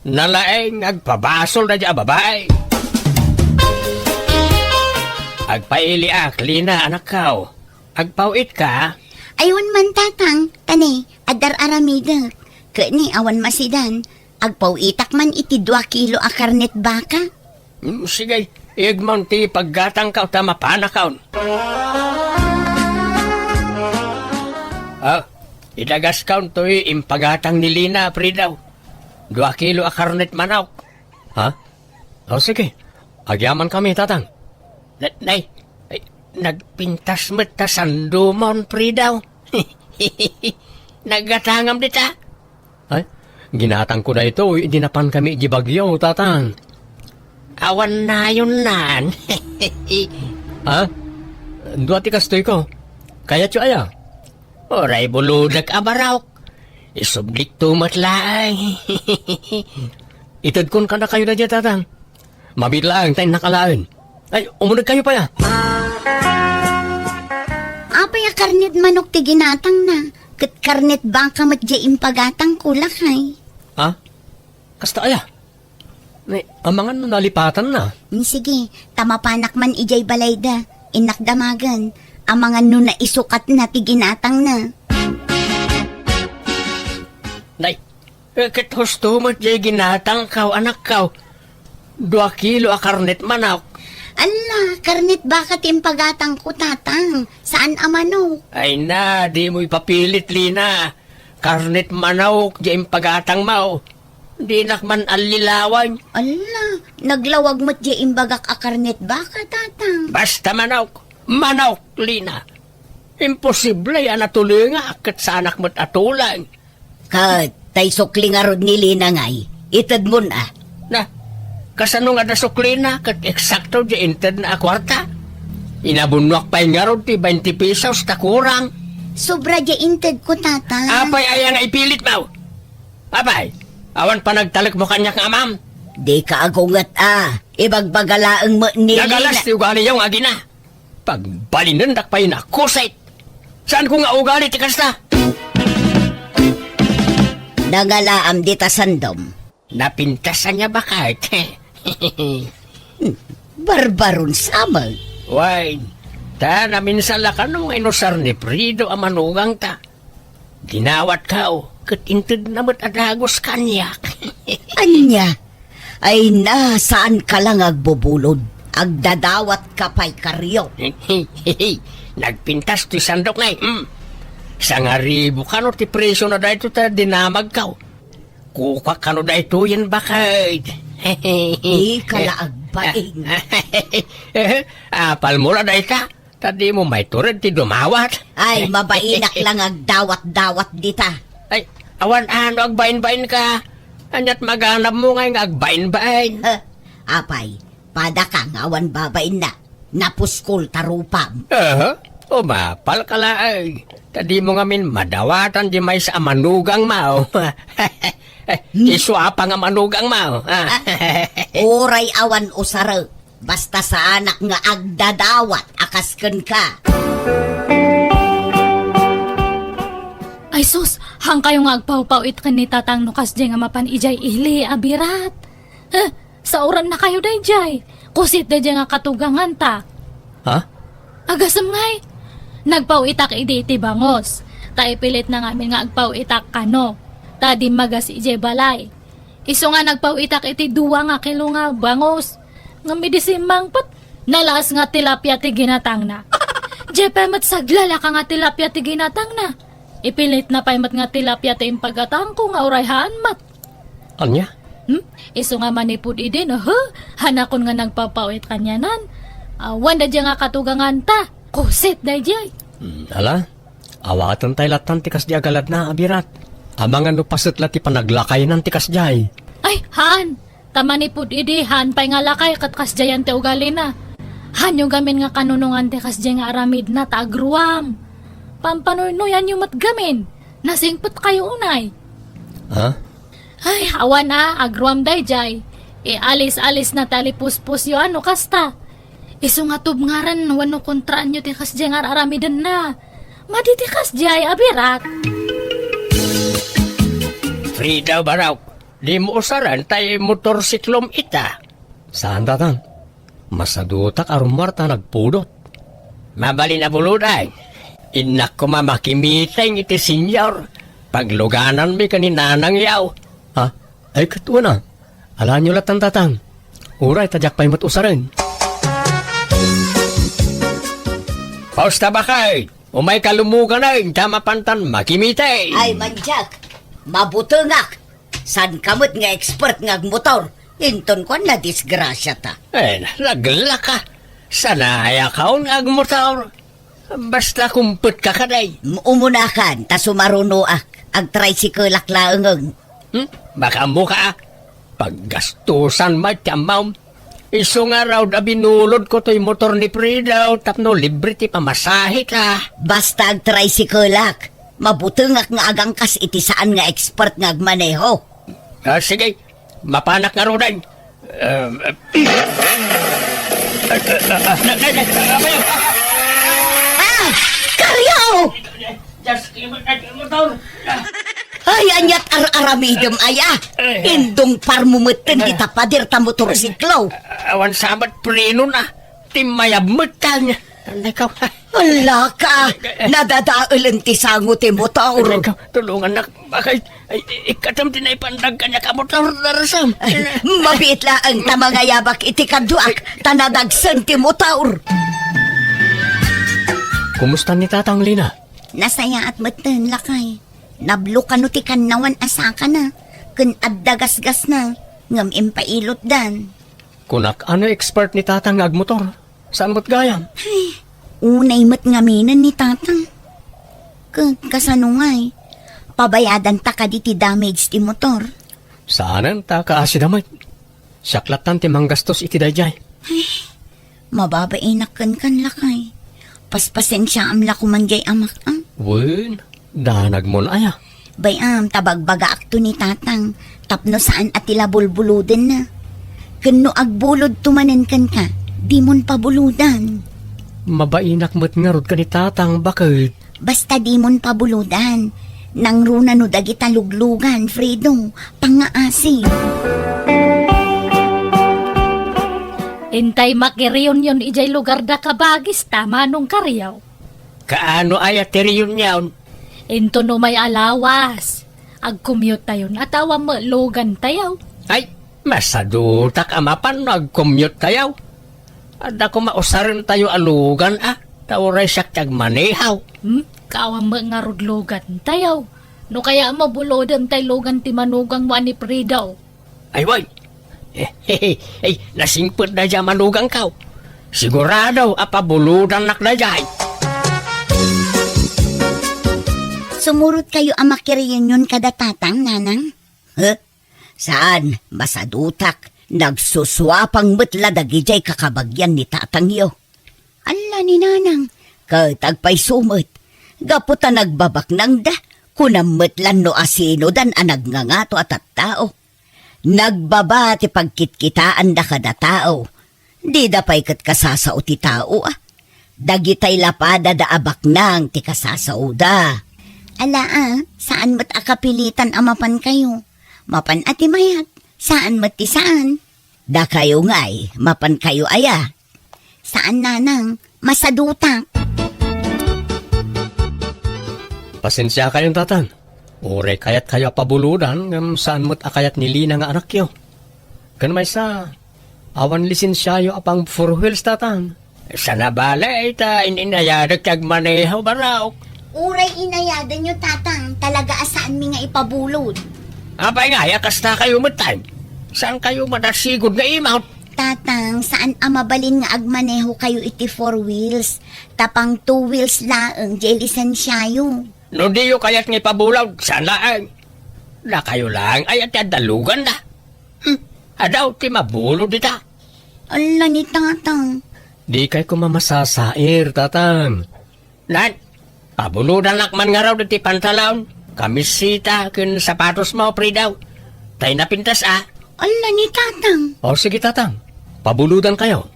nalaeng agpabasol na di babae. Agpaili Lina anak kao. Agpawit ka? Aywan man tatang, tani, adar aramida. Kani awan masidan, agpawitak man iti 2 kilo a karnet baka. Sige, igmang ti paggatang ka o tama panakaon. Idagas count to'y impagatang ni Lina, Pridaw. 2 kilo a karnet manok. Ha? O sige, agyaman kami, tatang. Nay, ay, nagpintas mo't ta sandumon, Pridaw. Nagatangam dita. Ay, ginatang ko na ito, idinapan kami gibagyo, tatang. Awan na yun nan. Ha? Duwati kastoy ko. Kaya tiyo aya. Oray buludag abaraw. Isublik tumat lang. Itad kon ka na kayo na dyan, tatang. Mabitlaan tayo nakalaan. Ay, umunod kayo pa ya. Apay a karnet manok ti ginatang na. Kat karnet baka mat di impagatang kulakay. Ha? Kasta aya. Nay, amangan no nalipatan na. Sige, tamapanak man ijay balayda. Inakdamagan. Amangan no na isukat na ti ginatang na. Nay, kat husto mo't jay ginatang kaw, anak kaw. 2 kilo a karnet manok. Ala, karnet baka ti impagatang ko tatang. Saan amano? Ay na, di mo ipapilit, Lina. Karnet manok, jay pagatang mau. Di nakman alilawan. Ala, naglawag mo't di imbagak a karnet baka tatang. Basta manok. Manok, Lina. Imposible yan natuloy nga kat sa anak mo't atulang. Kat, tay sukli nga rod ni Lina ngay. Itad mo na. Na, kasano nga nasukli na kat eksakto di inted na akwarta. Inabunwak pa nga rod ti 20 pesos ta kurang. Sobra di inted ko tatang. Apay ayan nga ipilit mo. Apay, awan pa nagtalik mo kanya nga ma'am. Di ka agungat Ibagbagalaang mo ni Nagalas Lina. ti ugali yung agina. Pagbalinandak pa yun akusait. Saan ko nga ugali ti kasta? Nangalaam di ta sandom. Napintasan niya ba kahit? Barbaron samag. Why, ta namin sa lakanong inosar ni Prido ang manugang ta. Dinawat ka kat inted namat adagos kanyak. Anya, ay nasaan ka lang agbubulod? Agdadawat ka pa'y karyo. Nagpintas ti sandok na Sa nga ribo ka no ti preso na dahito ta dinamag ka. Kuka ka no dahito yan bakit? Di kalaagbaing. Apal mo na dahito ka. Tadi mo may tured ti dumawat. Ay, mabainak lang agdawat-dawat dita. Ay, awan ano agbain-bain ka. Anyat maganap mo nga agbain-bain. Apay, pada ka ngawan babain na. Napuskol tarupam. Umapal ka laay. Tadi mo ngamin madawatan di may sa manugang mao. Iswa pa nga manugang mao. Oray awan usara. Basta sa anak nga agdadawat akasken ka. Ay sus, hang kayo nga agpaw-pawit ka ni tatang nukas dyan nga mapan ijay ihli, abirat. Sa oran na kayo day jay. Kusit day dyan nga katugangan ta. Ha? Agasam ngay. Nagpaw-itak iti bangos. Ta ipilit na ngamin nga agpaw-itak kano. Ta di magas ijay balay. Iso nga nagpaw-itak iti 2 nga kilo nga bangos. Nga midisimbang pat. Nalas nga tilapia ti ginatang na. Jepemat saglala ka nga tilapia ti ginatang na. Ipilit na pa'y mat nga tilapia ti impagatang ko nga urayhaan mat. Anya? Iso nga manipod idin, hanakon nga nagpapawit kanyanan. Wanda dyan nga katugangan ta. Kusit na dyan. Ala, awatan tayo latan tikas di agalad na, abirat. Amangan no pasat lati panaglakay ng tikas jay. Ay, han! Tamanipod idi, han pa'y nga lakay katkas jayan te ugali na. Han yung gamin nga kanunungan te kas dyan nga aramid na taagruam. Pampanoy-noyan yung matgamin. Nasingpot kayo unay. Ha? Ay, awan na, agruam day jay. Alis-alis na talipuspos yung ano kasta. Iso nga tubngaran, wano kontraan nyo tikas dyan nga aramidan na. Maditikas jay, abirat. Frida baraw, di mo usaran tayo motorsiklom ita. Saan tatang? Masadutak arumarta nagpudot. Mabali na buluday. Inak ko mamakimitay iti senyor. Pagluganan mi kaninanang yaw. Ha? Ay katuwa na. Alaan nyo latan tatang. Uray tadyak pa'y matusaran. Pausta ba kay? Umay kalumugan na, tama pantan, makimitay. Ay, manjak. Mabutungak. San kamot nga expert nga motor. Inton ko na disgrasya ta. Nagla ka. Sanaya kaon ag motor. Basta kumput ka kaday. Umunakan, ta sumarunoak. Ag tricycle laklaangeng. Baka mo ka. Paggastusan matiyamaw. Iso nga raw na binulod ko to'y motor ni Frida. Tapno libre ti pamasahe ka. Basta ag tricycle-ak. Mabutungak nga agangkas iti saan nga expert nga agmaneho. Sige, mapanak nga rodan. Karyaw! Ay, anyat ar-aramidem aya. Indong parmumutin kita padir ta motorsiklo. Awan sabat prino na. Timayab mutan. Ikaw, Wala ka. Nadadaulan ti sango ti motor. ikaw, tulungan na. Bakit? Ikatam din ay pandag kanya ka motor darasam. Mabit ang tamangayabak iti kaduak. Tanadagsan ti motor. Kumusta ni Tatang Lina? Nasaya at matan lakay. Nablo ka no ti kanawan asaka na. Kun addagasgas na. Ngam impailot dan. Kunak ano expert ni Tatang nga agmotor? Saan mo't gayam? Unay mat ngaminan ni tatang. Kasanungay. Pabayadan ta ka di ti damage ti motor. Saanan ta kaasidamay? Saklatan ti manggastos iti dayjay. Mababainak kan lakay. Paspasensya amla kumanjay amak ang. Wen, danag mo na aya. Bayam tabagbaga akto ni tatang. Tapno saan at tila bulbuluden na. Kano agbulod tumanen kan ka. Di mon pabuludan. Mabainak mo't nga rod ka ni Tatang, bakit? Basta di mon pabuludan. Nang runa no dagita luglugan, Fredo. Pangaasi. Intay makiriyon yon ijay lugar da kabagis tama nung karyaw. Kaano ay ateriyon niyaon? Into no may alawas. Ag-commute tayo atawa mo logan tayaw. Ay, masadutak amapan nag-commute tayo. At ako mausarin tayo alugan Tauray siyak tiyag manehaw. Kawa mo nga rudlogan tayaw. No kaya mo bulodan tay logan ti manugang mo ni Pridaw. Ay, way. Nasingpot na dyan manugang kaw. Sigurado, apabuludan nak na dyan. Sumurot kayo ang makiriyon kada tatang, nanang. Saan? Masadutak. Nagsuswapang metla dagijay kakabagyan ni tatang yo. Ala ni nanang. Katagpay sumot. Gaputa nagbabak nang da. Kunam metlan no asino dan anag nga ngato at tao. Nagbaba ti pagkitkitaan da kada tao. Di da pa'y kat kasasao ti tao Dagitay lapada da abak nang ti kasasao da. Ala saan mat akapilitan amapan kayo? Mapan ati mayat. Saan mat ti saan? Da kayo nga'y, mapan kayo aya. Saan nanang? Masadutak. Pasensya kayong Tatang. Ure kayat kayo pabuludan ngam saan mo't akayat ni Lina nga anak yo. Kan may sa awan lisensyayo apang 4 wheels Tatang. Sa nabala ita, ininayadag tiyag manehaw baraok. Uray inayadan nyo tatang. Talaga asaan mi nga ipabulod. Abay nga, yakas na kayo matay. Saan kayo madasigod nga imount? Tatang, saan amabalin nga agmaneho kayo iti 4 wheels? Tapang 2 wheels laeng, jay lisensyayo. No di yung kayat nga ipabulaw, saan lang? Na kayo lang ay at dalugan na. Adaw, ti mabulo dita. Ala ni tatang. Di kay ko mamasasair Tatang. Nan, pabuludan lakman nga raw diti pantalaon. Kamisita, kun sapatos mo, Pridaw. Tay napintas Ala ni tatang. O sige Tatang, pabuludan kayo.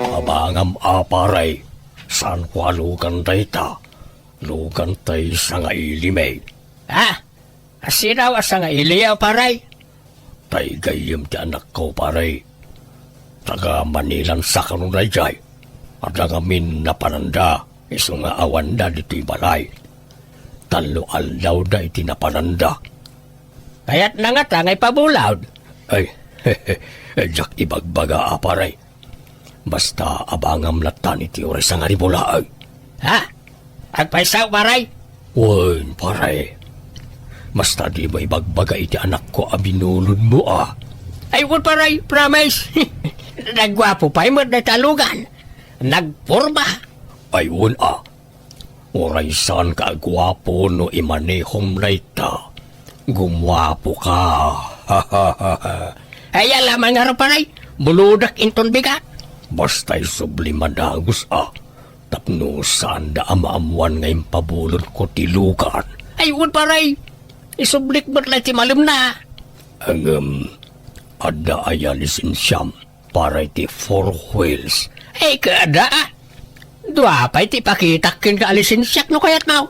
Abangam aparay, saan ko alugan tay ta? Lugan tay sa nga ilimay. Asiraw sa nga iliyaw paray. Tay gayim ti anak ko paray. Taga Manilan sa kanunay jay. At nagamin na pananda, iso nga awan da diti balay. Talo alaw da iti napananda. Kaya't nangat ngay pabulawd. Ay, jak ibagbaga aparay. Basta abangam latan iti oray sa nga ribulaag. Ha? Agpaisaw, paray? Wen, pare. Basta di ba ibagbaga iti anak ko abinulod mo ah. Ay, wala paray, promise. Nagwapo pa mo na talugan. Nagporma. Ayun ah. Oray saan ka agwapo no imanehom na ita. Gumwapo ka. Ay, alaman nga rin paray. Buludak inton bigat. Basta'y sublimadagos ah. Tapno saan da amaamuan ngayong pabulod ko tilugan. Ay, wala paray. Isublik ba't lang si malim na. Ang ada aya lisensyam para iti 4 wheels. Ay, kada. Dua pa iti pakitakin ka alisensyak no kayat mo.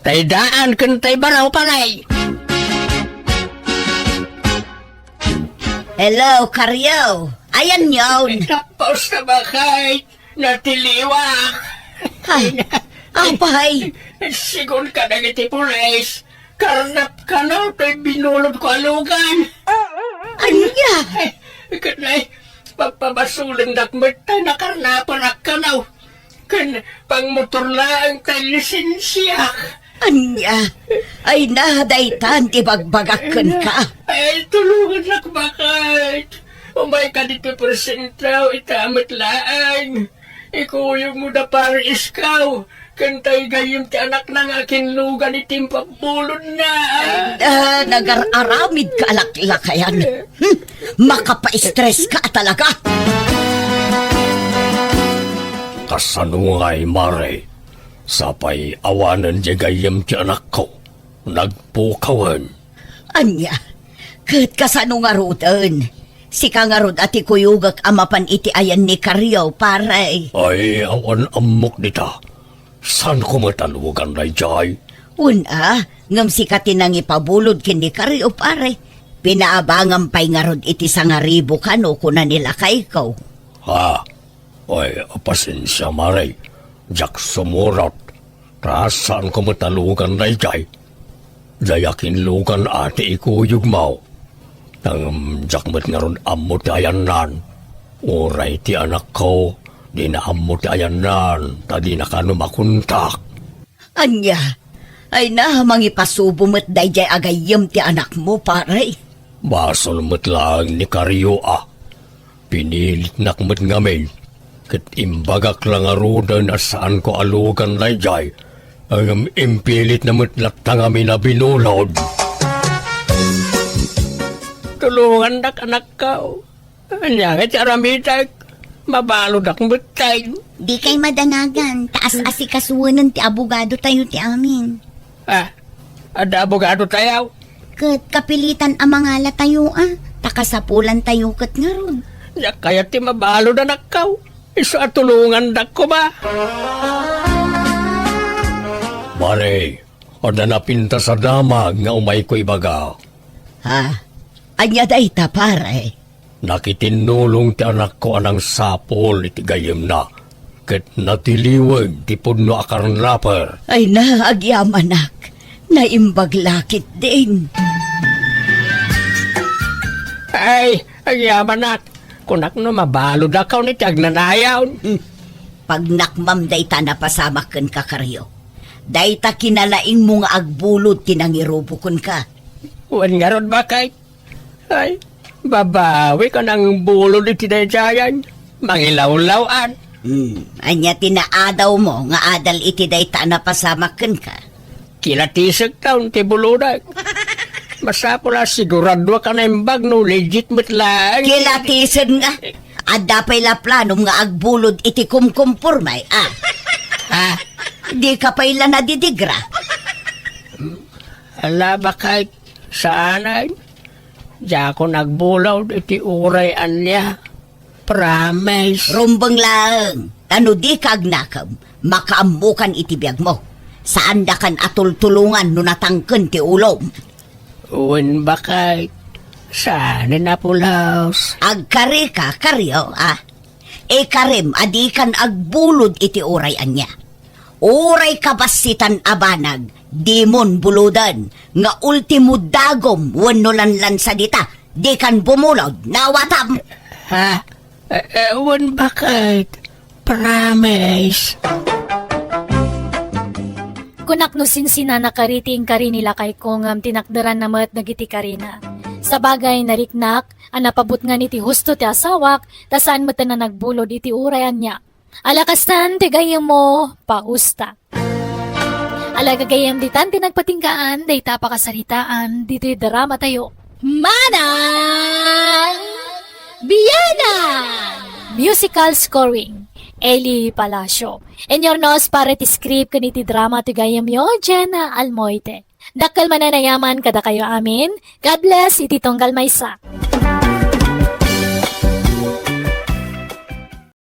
Tay daan kan tay baraw paray. Hello, Karyo. Ayan yun. Tapos na ba kahit natiliwak? Apay. Sigun ka na iti pulis. Karnap ka na, tay binulod ko alugan. Anya? Kanay, pagpabasulan dakmet tay nakarnapan akanaw. Kan pangmotor lang tay lisensya. Anya? Ay nadaytan ti bagbagakan ka. Ay, tulungan na bakit. Umay ka dito presentaw, itamit laang. Ikuyog mo na para iskaw. Kantay gayim ti anak ng akin lugan itim pabulod na. Nagar-aramid ka alaklakayan. Makapa-stress ka talaga. Kasanungay mare. Sapay awanan di gayam ti anak ko. Nagpukawan. Anya? Kat kasano nga rutan? Si kangarod ati kuyugak amapan iti ayan ni Karyo, pare. Ay, awan amok dita. San ko matalugan na jay? Una, ngam si katinang ipabulod kindi Karyo, pare. Pinaabangan pa'y ngarod iti sangaribo kano kuna nila kay ikaw. Ha? Ay, pasensya mare. Jak sumurot. Rasan ko matalugan na jay. Dayakin lugan ati ikuyog mo. Nang jakmet nga ron amot ti ayanan. Oray ti anak ko, di na amot ti ayanan, tadi na kano makuntak. Anya, ay nahamang ipasubo mo't dayjay agayem ti anak mo, pare. Basol mo't lang ni Karyo ah. Pinilit nakmet ngamin. Kat imbagak lang aruda na saan ko alugan na jay. Ang impilit na mo't latang amin na binulod. Tulungan na anak ka. Anya nga aramitak. Mabalod akong betay. Di kay madanagan, taas asikasuwanan ti abogado tayo ti amin. Ada abogado tayo. Kat kapilitan ang mangala tayo takasapulan tayo kat nga ron. Ya kaya ti mabalod anak ka. Iso at tulungan dak ko ba? Mare, ada na pinta sa damag nga umay ko ibaga. Ha? Anya dayta, pare. Nakitinulong ti anak ko anang sapol iti gayem na. Ket natiliwag ti pudno akaran rapper. Ay naagyaman naimbaglakit din. Ay, agyaman nak. Kunak no mabalod akaw ni tiyag nanayaw. Pag nakmam dayta napasamakan ka, Karyo. Dayta kinalaing mo nga agbulod tinangirubukon ka. Uwan nga ron ba kay? Ay, babawi ka ng bulod iti dayayan. Mangilawlawan. Anya tinaadaw mo nga adal iti dayta napasamakan ka. Kilatisag taon ti buludag. Basta pula sigurado ka na imbag no legit mo't lang. Kilatisan nga. Adda pa'y la planom nga agbulod iti kumkumpurmay, Ha? Di ka pa'y la nadidigra. Ala ba kahit saan ay? Diya ako nagbulaw iti uray anya. Promise. Rumbang lang. Ano di kagnakam, makaambukan iti biyag mo. Saan da kan atultulungan no natangken ti ulom. Uwan ba kahit saan na pulaos? Agkari ka, Karyo, karim, adi kan agbulod iti uray anya. Uray kabasitan abanag, dimon buludan, nga ultimo dagom, wano lanlan sa dita, di kan bumulod, nawatam. Ha? Ewan bakit. Promise. Kunak no sinsina nakariting kari nila kay kung tinakdaran na mat nagiti karina. Sa bagay nariknak, anapabot nga niti husto ti asawak, tasaan mo na nagbulod iti urayan niya. Alakastan, tigayam mo, pausta. Alagagayam ditan tinagpatingkaan, day tapakasaritaan, dito'y drama tayo. Manang Biyana! Musical scoring, Eli Palacio. In your nose para ti script kaniti drama tigayam yo, Jenna Almoite. Dakkel mananayaman kada kayo amin. God bless, iti tonggal maysa.